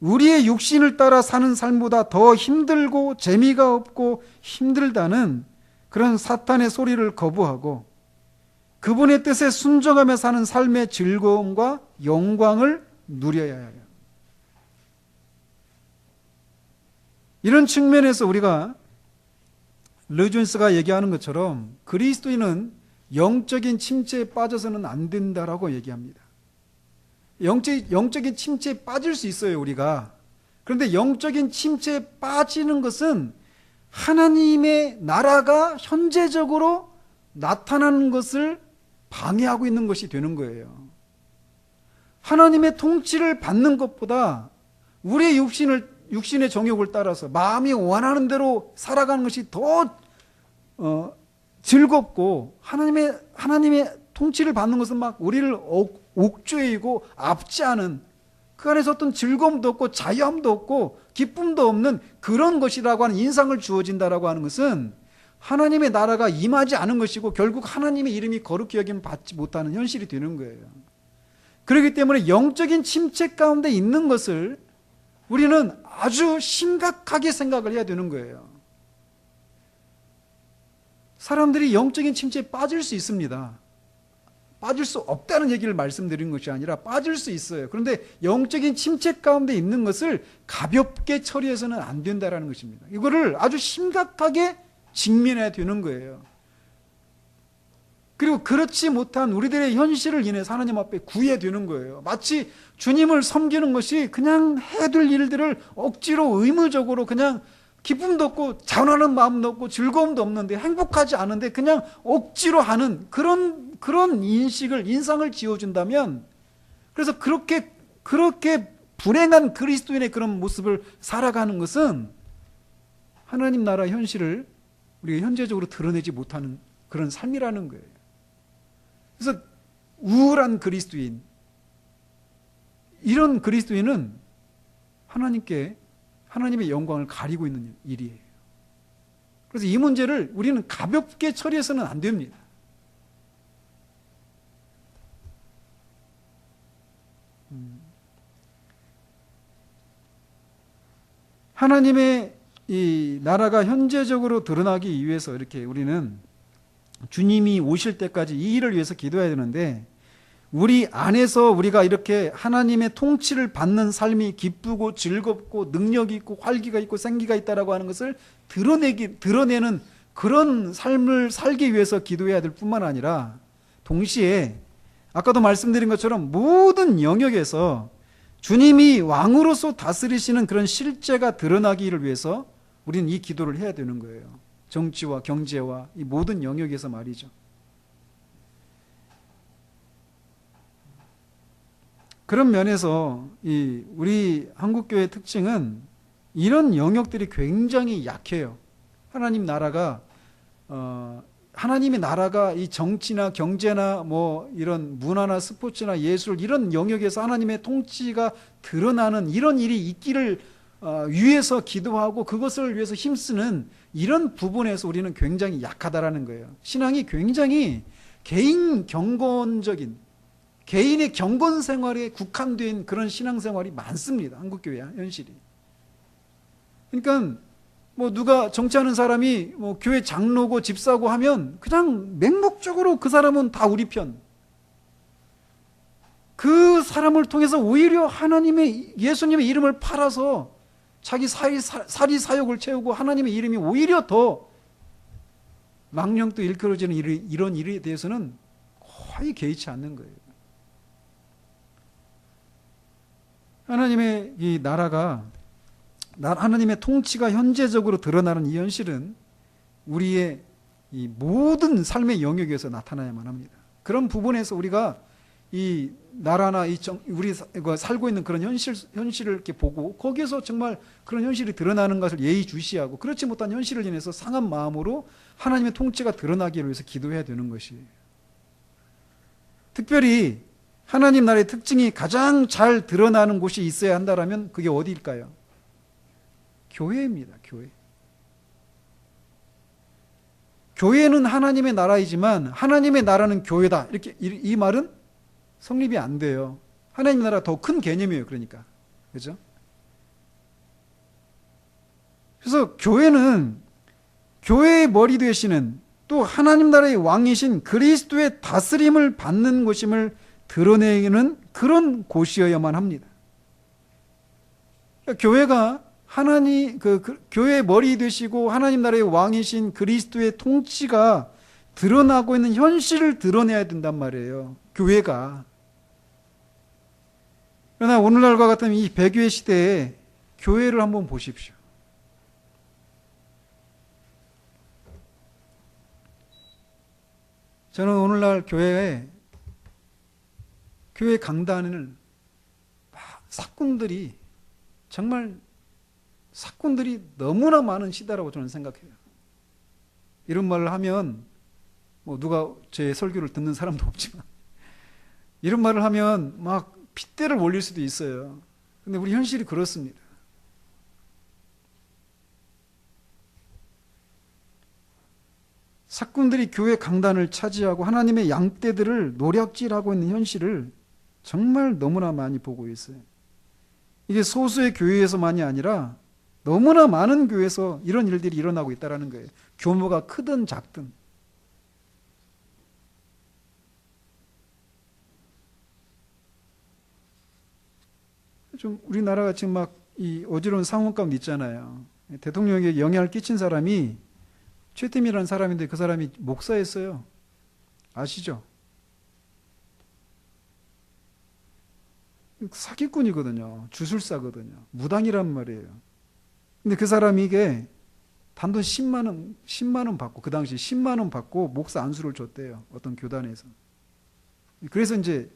우리의 육신을 따라 사는 삶보다 더 힘들고 재미가 없고 힘들다는 그런 사탄의 소리를 거부하고 그분의 뜻에 순종하며 사는 삶의 즐거움과 영광을 누려야 해요. 이런 측면에서 우리가 르존스가 얘기하는 것처럼 그리스도인은 영적인 침체에 빠져서는 안 된다라고 얘기합니다. 영적인 침체에 빠질 수 있어요, 우리가. 그런데 영적인 침체에 빠지는 것은 하나님의 나라가 현재적으로 나타나는 것을 방해하고 있는 것이 되는 거예요. 하나님의 통치를 받는 것보다 우리의 육신의 정욕을 따라서 마음이 원하는 대로 살아가는 것이 더 즐겁고 하나님의 통치를 받는 것은 막 우리를 옥죄이고 압제하는 그 안에서 어떤 즐거움도 없고 자유함도 없고 기쁨도 없는 그런 것이라고 하는 인상을 주어진다라고 하는 것은 하나님의 나라가 임하지 않은 것이고 결국 하나님의 이름이 거룩히 여김을 받지 못하는 현실이 되는 거예요. 그렇기 때문에 영적인 침체 가운데 있는 것을 우리는 아주 심각하게 생각을 해야 되는 거예요. 사람들이 영적인 침체에 빠질 수 있습니다. 빠질 수 없다는 얘기를 말씀드린 것이 아니라 빠질 수 있어요. 그런데 영적인 침체 가운데 있는 것을 가볍게 처리해서는 안 된다는 것입니다. 이거를 아주 심각하게 직면해야 되는 거예요. 그리고 그렇지 못한 우리들의 현실을 인해서 하나님 앞에 구해야 되는 거예요. 마치 주님을 섬기는 것이 그냥 해둘 일들을 억지로 의무적으로 그냥 기쁨도 없고 자원하는 마음도 없고 즐거움도 없는데 행복하지 않은데 그냥 억지로 하는 그런 인상을 지어준다면, 그래서 그렇게 불행한 그리스도인의 그런 모습을 살아가는 것은 하나님 나라 현실을 우리가 현재적으로 드러내지 못하는 그런 삶이라는 거예요. 그래서 우울한 그리스도인, 이런 그리스도인은 하나님의 영광을 가리고 있는 일이에요. 그래서 이 문제를 우리는 가볍게 처리해서는 안 됩니다. 하나님의 이 나라가 현재적으로 드러나기 위해서 이렇게 우리는 주님이 오실 때까지 이 일을 위해서 기도해야 되는데, 우리 안에서 우리가 이렇게 하나님의 통치를 받는 삶이 기쁘고 즐겁고 능력이 있고 활기가 있고 생기가 있다라고 하는 것을 드러내는 그런 삶을 살기 위해서 기도해야 될 뿐만 아니라, 동시에 아까도 말씀드린 것처럼 모든 영역에서 주님이 왕으로서 다스리시는 그런 실제가 드러나기를 위해서 우리는 이 기도를 해야 되는 거예요. 정치와 경제와 이 모든 영역에서 말이죠. 그런 면에서 우리 한국교회의 특징은 이런 영역들이 굉장히 약해요. 하나님의 나라가 이 정치나 경제나 뭐 이런 문화나 스포츠나 예술 이런 영역에서 하나님의 통치가 드러나는 이런 일이 있기를 위해서 기도하고 그것을 위해서 힘쓰는 이런 부분에서 우리는 굉장히 약하다라는 거예요. 신앙이 굉장히 개인의 경건 생활에 국한된 그런 신앙생활이 많습니다. 한국교회 현실이. 그러니까 뭐 누가 정치하는 사람이 뭐 교회 장로고 집사고 하면 그냥 맹목적으로 그 사람은 다 우리 편. 그 사람을 통해서 오히려 예수님의 이름을 팔아서 자기 사리 사욕을 채우고 하나님의 이름이 오히려 더 망령도 일컬어지는 이런 일에 대해서는 거의 개의치 않는 거예요. 하나님의 이 나라가, 하나님의 통치가 현재적으로 드러나는 이 현실은 우리의 이 모든 삶의 영역에서 나타나야만 합니다. 그런 부분에서 우리가 이 나라나 우리가 살고 있는 그런 현실을 이렇게 보고 거기에서 정말 그런 현실이 드러나는 것을 예의주시하고, 그렇지 못한 현실을 인해서 상한 마음으로 하나님의 통치가 드러나기 위해서 기도해야 되는 것이에요. 특별히 하나님 나라의 특징이 가장 잘 드러나는 곳이 있어야 한다면 그게 어디일까요? 교회입니다. 교회. 교회는 하나님의 나라이지만 하나님의 나라는 교회다. 이렇게 이 말은 성립이 안 돼요. 하나님 나라 더 큰 개념이에요. 그러니까. 그죠? 그래서 교회는 교회의 머리 되시는 또 하나님 나라의 왕이신 그리스도의 다스림을 받는 곳임을 드러내는 그런 곳이어야만 합니다. 그러니까 교회가 교회의 머리 되시고 하나님 나라의 왕이신 그리스도의 통치가 드러나고 있는 현실을 드러내야 된단 말이에요. 교회가. 그러나 오늘날과 같은 이 배교의 시대에 교회를 한번 보십시오. 저는 오늘날 교회 강단을 정말 사건들이 너무나 많은 시대라고 저는 생각해요. 이런 말을 하면 누가 제 설교를 듣는 사람도 없지만 이런 말을 하면 막 핏대를 올릴 수도 있어요. 근데 우리 현실이 그렇습니다. 사꾼들이 교회 강단을 차지하고 하나님의 양떼들을 노략질하고 있는 현실을 정말 너무나 많이 보고 있어요. 이게 소수의 교회에서만이 아니라 너무나 많은 교회에서 이런 일들이 일어나고 있다는 거예요. 규모가 크든 작든. 좀 우리나라가 지금 막 이 어지러운 상황 가운데 있잖아요. 대통령에게 영향을 끼친 사람이 최태민이라는 사람인데 그 사람이 목사였어요. 아시죠? 사기꾼이거든요. 주술사거든요. 무당이란 말이에요. 근데 그 사람이 이게 단돈 10만 원 받고 그 당시 10만 원 받고 목사 안수를 줬대요. 어떤 교단에서. 그래서 이제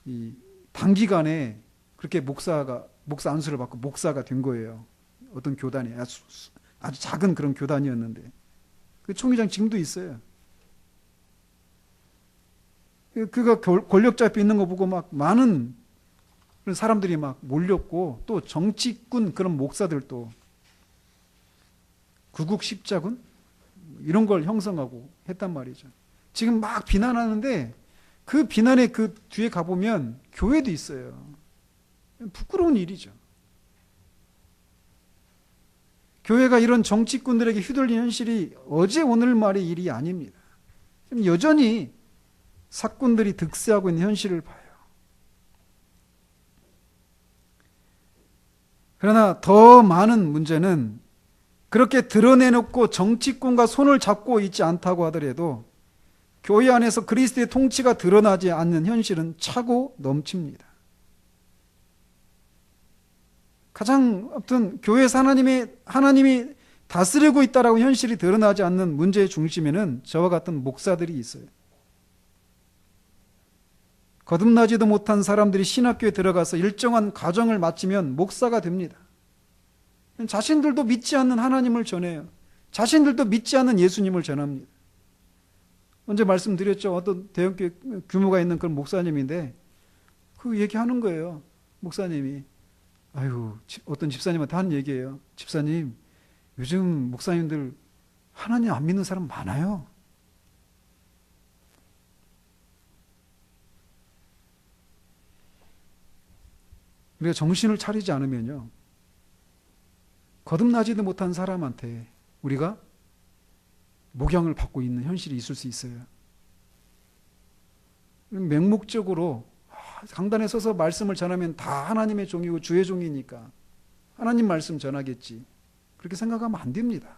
이 단기간에 그렇게 목사 안수를 받고 목사가 된 거예요. 어떤 교단이 아주 작은 그런 교단이었는데 그 총회장 지금도 있어요. 그가 권력 잡혀 있는 거 보고 막 많은 그런 사람들이 막 몰렸고 또 정치꾼 그런 목사들도 구국 십자군 이런 걸 형성하고 했단 말이죠. 지금 막 비난하는데 그 비난의 그 뒤에 가보면 교회도 있어요. 부끄러운 일이죠. 교회가 이런 정치꾼들에게 휘둘린 현실이 어제 오늘 말의 일이 아닙니다. 여전히 사꾼들이 득세하고 있는 현실을 봐요. 그러나 더 많은 문제는 그렇게 드러내놓고 정치꾼과 손을 잡고 있지 않다고 하더라도 교회 안에서 그리스도의 통치가 드러나지 않는 현실은 차고 넘칩니다. 아무튼 교회에서 하나님이 다스리고 있다라고 현실이 드러나지 않는 문제의 중심에는 저와 같은 목사들이 있어요. 거듭나지도 못한 사람들이 신학교에 들어가서 일정한 과정을 마치면 목사가 됩니다. 자신들도 믿지 않는 하나님을 전해요. 자신들도 믿지 않는 예수님을 전합니다. 언제 말씀드렸죠? 어떤 대형교회 규모가 있는 그런 목사님인데 그 얘기하는 거예요. 목사님이 어떤 집사님한테 하는 얘기예요. 집사님, 요즘 목사님들 하나님 안 믿는 사람 많아요. 우리가 정신을 차리지 않으면요, 거듭나지도 못한 사람한테 우리가 목양을 받고 있는 현실이 있을 수 있어요. 맹목적으로 강단에 서서 말씀을 전하면 다 하나님의 종이고 주의 종이니까 하나님 말씀 전하겠지. 그렇게 생각하면 안 됩니다.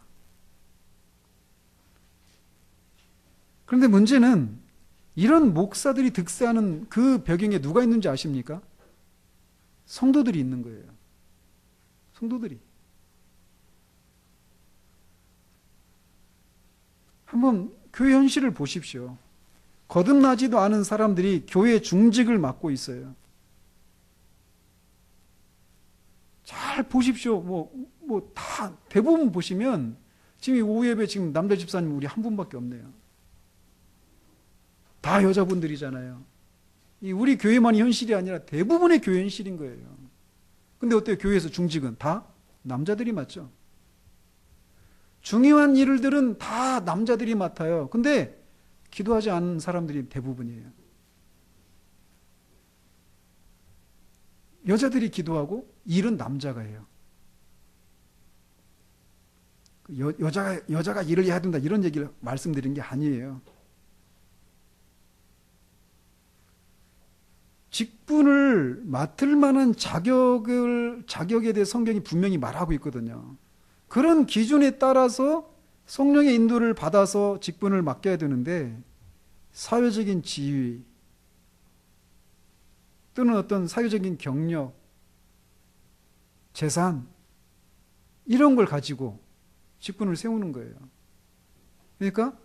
그런데 문제는 이런 목사들이 득세하는 그 배경에 누가 있는지 아십니까? 성도들이 있는 거예요. 성도들이. 한번 교회 현실을 보십시오. 거듭나지도 않은 사람들이 교회 중직을 맡고 있어요. 잘 보십시오. 다 대부분 보시면 지금 이 오후 예배 지금 남자 집사님 우리 한 분밖에 없네요. 다 여자분들이잖아요. 이 우리 교회만이 현실이 아니라 대부분의 교회 현실인 거예요. 근데 어때요? 교회에서 중직은 다 남자들이 맡죠. 중요한 일들은 다 남자들이 맡아요. 근데 기도하지 않는 사람들이 대부분이에요. 여자들이 기도하고 일은 남자가 해요. 여자가 일을 해야 된다 이런 얘기를 말씀드린 게 아니에요. 직분을 맡을 만한 자격에 대해 성경이 분명히 말하고 있거든요. 그런 기준에 따라서 성령의 인도를 받아서 직분을 맡겨야 되는데 사회적인 지위 또는 어떤 사회적인 경력, 재산 이런 걸 가지고 직분을 세우는 거예요. 그러니까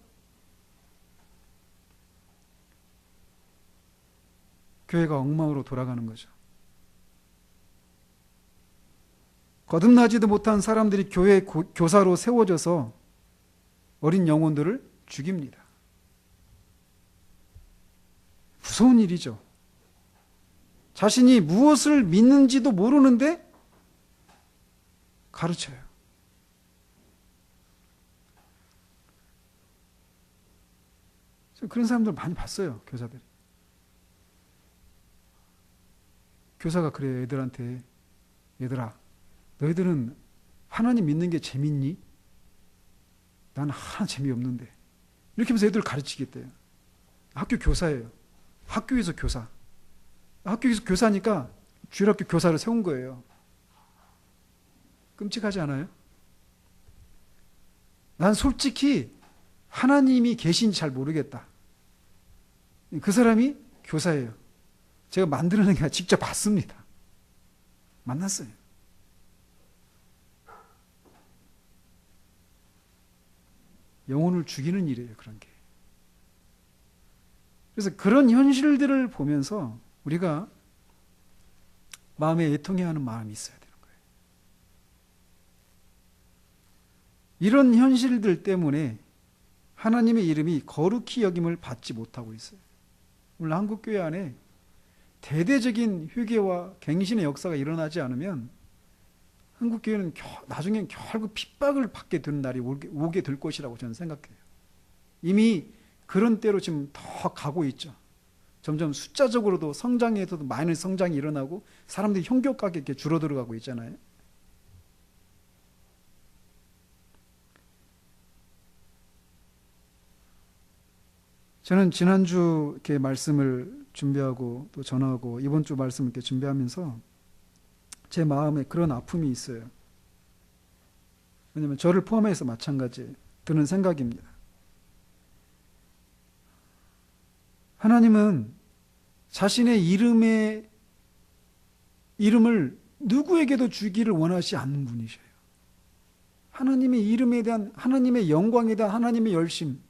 교회가 엉망으로 돌아가는 거죠. 거듭나지도 못한 사람들이 교회 교사로 세워져서 어린 영혼들을 죽입니다. 무서운 일이죠. 자신이 무엇을 믿는지도 모르는데 가르쳐요. 그런 사람들 많이 봤어요, 교사들이. 교사가 그래요, 애들한테. 얘들아, 너희들은 하나님 믿는 게 재밌니? 나는 하나 재미없는데. 이렇게 하면서 애들을 가르치겠대요. 학교 교사예요. 학교에서 교사. 학교에서 교사니까 주일학교 교사를 세운 거예요. 끔찍하지 않아요? 난 솔직히 하나님이 계신지 잘 모르겠다. 그 사람이 교사예요. 제가 만드는 게 아니라 직접 봤습니다. 만났어요. 영혼을 죽이는 일이에요, 그런 게. 그래서 그런 현실들을 보면서 우리가 마음에 애통해야 하는 마음이 있어야 되는 거예요. 이런 현실들 때문에 하나님의 이름이 거룩히 여김을 받지 못하고 있어요. 오늘 한국교회 안에 대대적인 회개와 갱신의 역사가 일어나지 않으면 한국교회는 나중엔 결국 핍박을 받게 되는 날이 오게 될 것이라고 저는 생각해요. 이미 그런 때로 지금 더 가고 있죠. 점점 숫자적으로도 성장에서도 많은 성장이 일어나고 사람들이 형격하게 이렇게 줄어들어가고 있잖아요. 저는 지난주 이렇게 말씀을 준비하고 또 전하고 이번 주 말씀을 이렇게 준비하면서 제 마음에 그런 아픔이 있어요. 왜냐하면 저를 포함해서 마찬가지 드는 생각입니다. 하나님은 자신의 이름을 누구에게도 주기를 원하지 않는 분이셔요. 하나님의 이름에 대한, 하나님의 영광에 대한 하나님의 열심,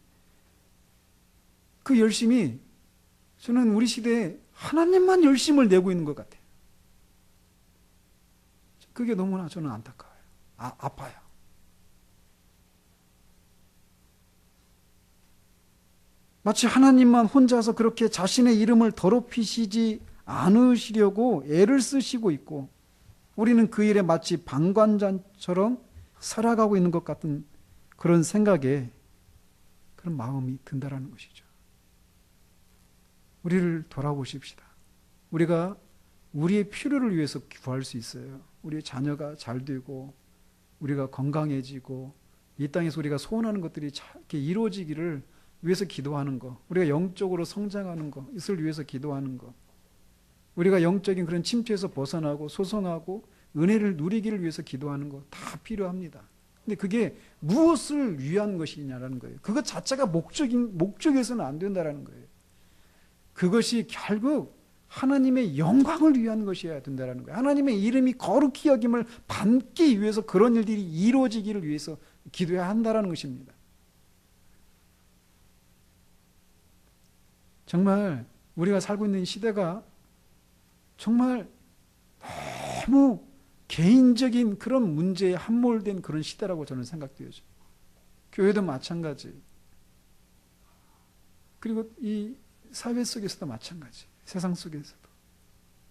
그 열심이 저는 우리 시대에 하나님만 열심을 내고 있는 것 같아요. 그게 너무나 저는 안타까워요. 아파요. 마치 하나님만 혼자서 그렇게 자신의 이름을 더럽히시지 않으시려고 애를 쓰시고 있고 우리는 그 일에 마치 방관자처럼 살아가고 있는 것 같은 그런 생각에 그런 마음이 든다라는 것이죠. 우리를 돌아보십시다. 우리가 우리의 필요를 위해서 구할 수 있어요. 우리의 자녀가 잘 되고 우리가 건강해지고 이 땅에서 우리가 소원하는 것들이 이렇게 이루어지기를 위해서 기도하는 거, 우리가 영적으로 성장하는 거, 이것을 위해서 기도하는 거, 우리가 영적인 그런 침체에서 벗어나고 소성하고 은혜를 누리기를 위해서 기도하는 거 다 필요합니다. 근데 그게 무엇을 위한 것이냐라는 거예요. 그것 자체가 목적에서는 안 된다라는 거예요. 그것이 결국 하나님의 영광을 위한 것이어야 된다는 거예요. 하나님의 이름이 거룩히 여김을 받기 위해서 그런 일들이 이루어지기를 위해서 기도해야 한다는 것입니다. 정말 우리가 살고 있는 시대가 정말 너무 개인적인 그런 문제에 함몰된 그런 시대라고 저는 생각돼요. 교회도 마찬가지. 그리고 이 사회 속에서도 마찬가지. 세상 속에서도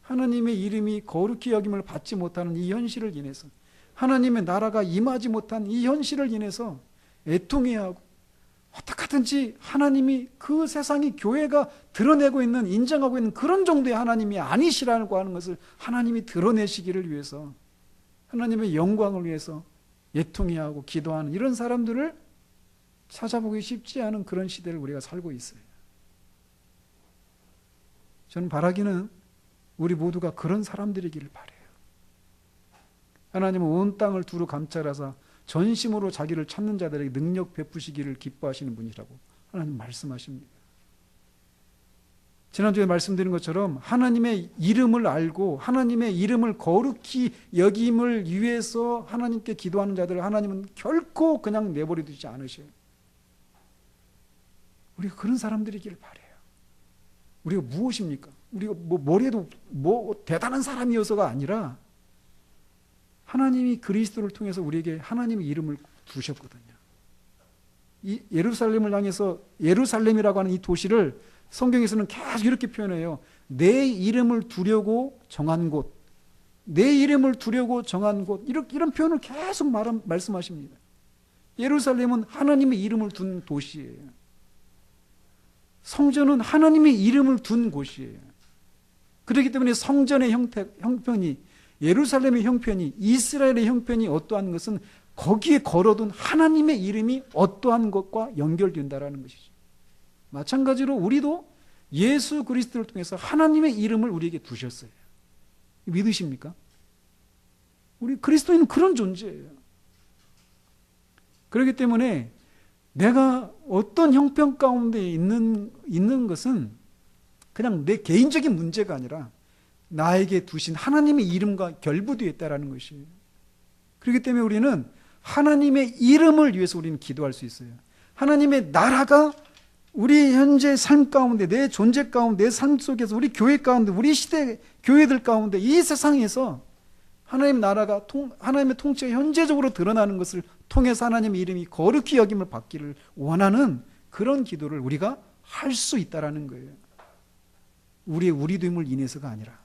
하나님의 이름이 거룩히 여김을 받지 못하는 이 현실을 인해서, 하나님의 나라가 임하지 못한 이 현실을 인해서 애통해하고, 어떻게 하든지 하나님이 그 세상이 교회가 드러내고 있는, 인정하고 있는 그런 정도의 하나님이 아니시라고 하는 것을 하나님이 드러내시기를 위해서, 하나님의 영광을 위해서 애통해하고 기도하는 이런 사람들을 찾아보기 쉽지 않은 그런 시대를 우리가 살고 있어요. 저는 바라기는 우리 모두가 그런 사람들이기를 바라요. 하나님은 온 땅을 두루 감찰하사 전심으로 자기를 찾는 자들에게 능력 베푸시기를 기뻐하시는 분이라고 하나님 말씀하십니다. 지난주에 말씀드린 것처럼 하나님의 이름을 알고 하나님의 이름을 거룩히 여김을 위해서 하나님께 기도하는 자들을 하나님은 결코 그냥 내버려 두지 않으셔요. 우리가 그런 사람들이길 바라요. 우리가 무엇입니까? 우리가 뭐래도 대단한 사람이어서가 아니라 하나님이 그리스도를 통해서 우리에게 하나님의 이름을 두셨거든요. 이 예루살렘을 향해서, 예루살렘이라고 하는 이 도시를 성경에서는 계속 이렇게 표현해요. 내 이름을 두려고 정한 곳, 내 이름을 두려고 정한 곳, 이런 표현을 계속 말씀하십니다. 예루살렘은 하나님의 이름을 둔 도시예요. 성전은 하나님의 이름을 둔 곳이에요. 그렇기 때문에 성전의 형편이, 예루살렘의 형편이, 이스라엘의 형편이 어떠한 것은 거기에 걸어둔 하나님의 이름이 어떠한 것과 연결된다라는 것이죠. 마찬가지로 우리도 예수 그리스도를 통해서 하나님의 이름을 우리에게 두셨어요. 믿으십니까? 우리 그리스도인은 그런 존재예요. 그렇기 때문에 내가 어떤 형편 가운데 있는 것은 그냥 내 개인적인 문제가 아니라 나에게 두신 하나님의 이름과 결부되어 있다는 것이에요. 그렇기 때문에 우리는 하나님의 이름을 위해서 우리는 기도할 수 있어요. 하나님의 나라가 우리 현재 삶 가운데, 내 존재 가운데, 내 삶 속에서, 우리 교회 가운데, 우리 시대 교회들 가운데, 이 세상에서 하나님의 나라가, 하나님의 통치가 현재적으로 드러나는 것을 통해서 하나님의 이름이 거룩히 여김을 받기를 원하는 그런 기도를 우리가 할 수 있다라는 거예요. 우리의 우리됨을 인해서가 아니라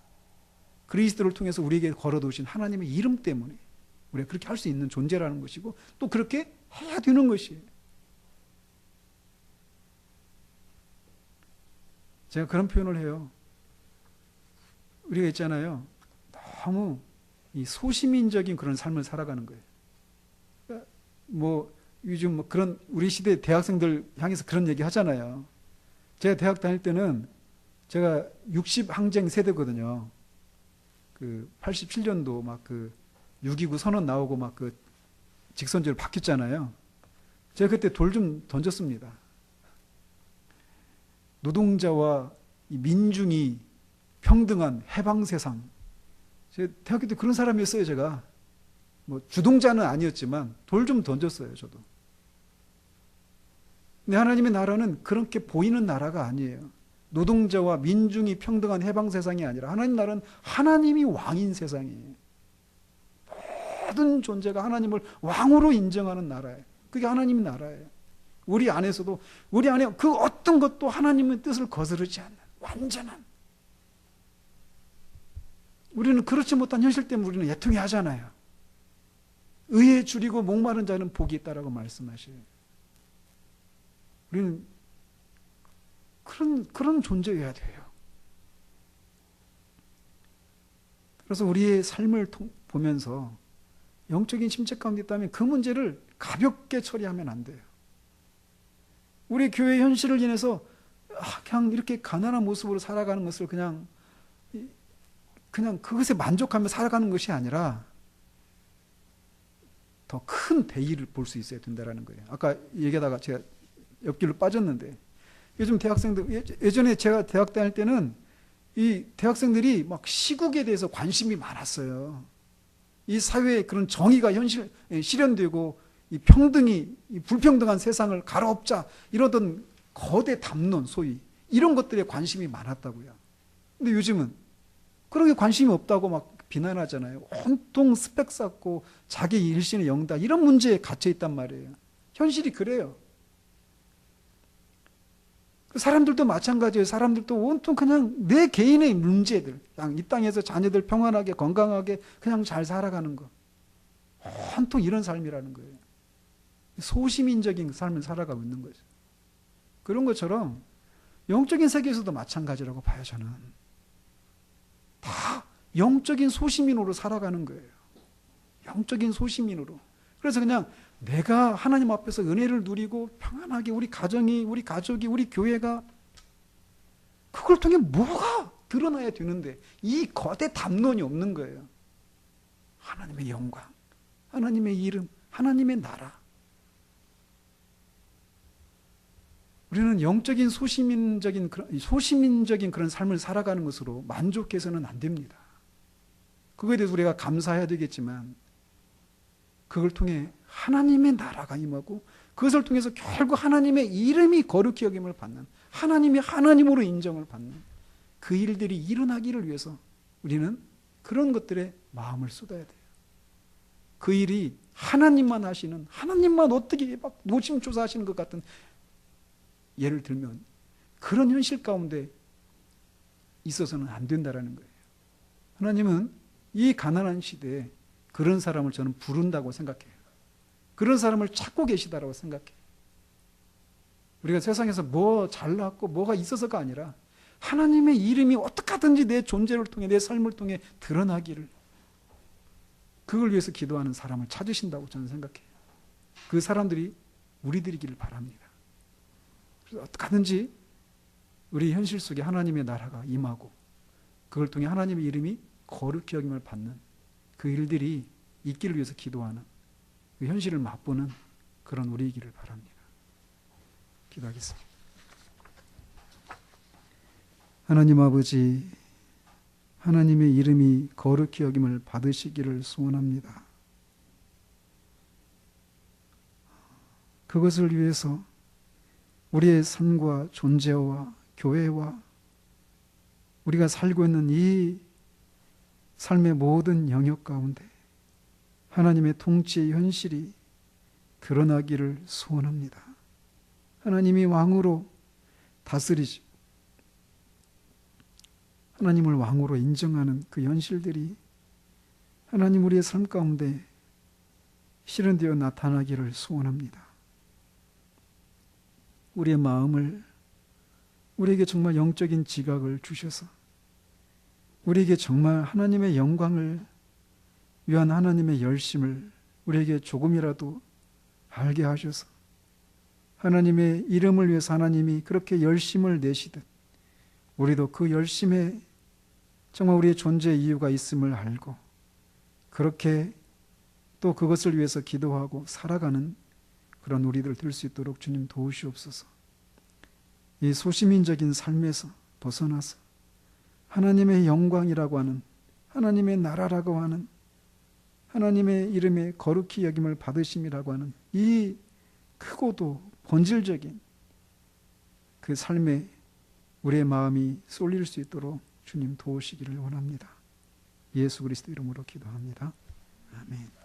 그리스도를 통해서 우리에게 걸어두신 하나님의 이름 때문에 우리가 그렇게 할 수 있는 존재라는 것이고, 또 그렇게 해야 되는 것이에요. 제가 그런 표현을 해요. 우리가 있잖아요, 너무 이 소시민적인 그런 삶을 살아가는 거예요. 요즘 그런 우리 시대 대학생들 향해서 그런 얘기 하잖아요. 제가 대학 다닐 때는 제가 60항쟁 세대거든요. 그 87년도 막 그 6.29 선언 나오고 막 그 직선제로 바뀌었잖아요. 제가 그때 돌 좀 던졌습니다. 노동자와 이 민중이 평등한 해방 세상. 제가 대학교 때 그런 사람이었어요, 제가. 주동자는 아니었지만 돌 좀 던졌어요, 저도. 근데 하나님의 나라는 그렇게 보이는 나라가 아니에요. 노동자와 민중이 평등한 해방 세상이 아니라 하나님 나라는 하나님이 왕인 세상이에요. 모든 존재가 하나님을 왕으로 인정하는 나라예요. 그게 하나님의 나라예요. 우리 안에서도, 우리 안에 그 어떤 것도 하나님의 뜻을 거스르지 않는 완전한, 우리는 그렇지 못한 현실 때문에 우리는 애통해 하잖아요. 의에 줄이고 목마른 자는 복이 있다라고 말씀하셔요. 우리는 그런 존재여야 돼요. 그래서 우리의 삶을 보면서 영적인 침체 가운데 있다면 그 문제를 가볍게 처리하면 안 돼요. 우리 교회 현실을 인해서 그냥 이렇게 가난한 모습으로 살아가는 것을 그냥 그것에 만족하며 살아가는 것이 아니라 더 큰 대의를 볼 수 있어야 된다는 거예요. 아까 얘기하다가 제가 옆길로 빠졌는데, 요즘 대학생들, 예전에 제가 대학 다닐 때는 이 대학생들이 막 시국에 대해서 관심이 많았어요. 이 사회에 그런 정의가 실현되고 이 평등이, 이 불평등한 세상을 가로엎자, 이러던 거대 담론, 소위 이런 것들에 관심이 많았다고요. 근데 요즘은 그런 게 관심이 없다고 막 비난하잖아요. 온통 스펙 쌓고 자기 일신의 영다, 이런 문제에 갇혀 있단 말이에요. 현실이 그래요. 사람들도 마찬가지예요. 사람들도 온통 그냥 내 개인의 문제들, 그냥 이 땅에서 자녀들 평안하게 건강하게 그냥 잘 살아가는 거, 온통 이런 삶이라는 거예요. 소시민적인 삶을 살아가고 있는 거죠. 그런 것처럼 영적인 세계에서도 마찬가지라고 봐요. 저는 다 영적인 소시민으로 살아가는 거예요. 영적인 소시민으로. 그래서 그냥 내가 하나님 앞에서 은혜를 누리고 평안하게 우리 가정이, 우리 가족이, 우리 교회가 그걸 통해 뭐가 드러나야 되는데 이 거대 담론이 없는 거예요. 하나님의 영광, 하나님의 이름, 하나님의 나라. 우리는 영적인 소시민적인 그런 삶을 살아가는 것으로 만족해서는 안 됩니다. 그거에 대해서 우리가 감사해야 되겠지만 그걸 통해 하나님의 나라가 임하고 그것을 통해서 결국 하나님의 이름이 거룩히 여김을 받는, 하나님이 하나님으로 인정을 받는 그 일들이 일어나기를 위해서 우리는 그런 것들에 마음을 쏟아야 돼요. 그 일이 하나님만 하시는, 하나님만 어떻게 막 노심초사하시는 것 같은, 예를 들면 그런 현실 가운데 있어서는 안 된다라는 거예요. 하나님은 이 가난한 시대에 그런 사람을 저는 부른다고 생각해요. 그런 사람을 찾고 계시다라고 생각해요. 우리가 세상에서 뭐 잘났고 뭐가 있어서가 아니라 하나님의 이름이 어떻게 하든지 내 존재를 통해, 내 삶을 통해 드러나기를, 그걸 위해서 기도하는 사람을 찾으신다고 저는 생각해요. 그 사람들이 우리들이기를 바랍니다. 그래서 어떻게 하든지 우리 현실 속에 하나님의 나라가 임하고 그걸 통해 하나님의 이름이 거룩히 여김을 받는 그 일들이 있기를 위해서 기도하는, 그 현실을 맛보는 그런 우리이기를 바랍니다. 기도하겠습니다. 하나님 아버지, 하나님의 이름이 거룩히 여김을 받으시기를 소원합니다. 그것을 위해서 우리의 삶과 존재와 교회와 우리가 살고 있는 이 삶의 모든 영역 가운데 하나님의 통치의 현실이 드러나기를 소원합니다. 하나님이 왕으로 다스리시고 하나님을 왕으로 인정하는 그 현실들이 하나님 우리의 삶 가운데 실현되어 나타나기를 소원합니다. 우리의 마음을, 우리에게 정말 영적인 지각을 주셔서 우리에게 정말 하나님의 영광을 위한 하나님의 열심을 우리에게 조금이라도 알게 하셔서 하나님의 이름을 위해서 하나님이 그렇게 열심을 내시듯 우리도 그 열심에 정말 우리의 존재의 이유가 있음을 알고 그렇게 또 그것을 위해서 기도하고 살아가는 그런 우리들 될 수 있도록 주님 도우시옵소서. 이 소시민적인 삶에서 벗어나서 하나님의 영광이라고 하는, 하나님의 나라라고 하는, 하나님의 이름에 거룩히 여김을 받으심이라고 하는 이 크고도 본질적인 그 삶에 우리의 마음이 쏠릴 수 있도록 주님 도우시기를 원합니다. 예수 그리스도 이름으로 기도합니다. 아멘.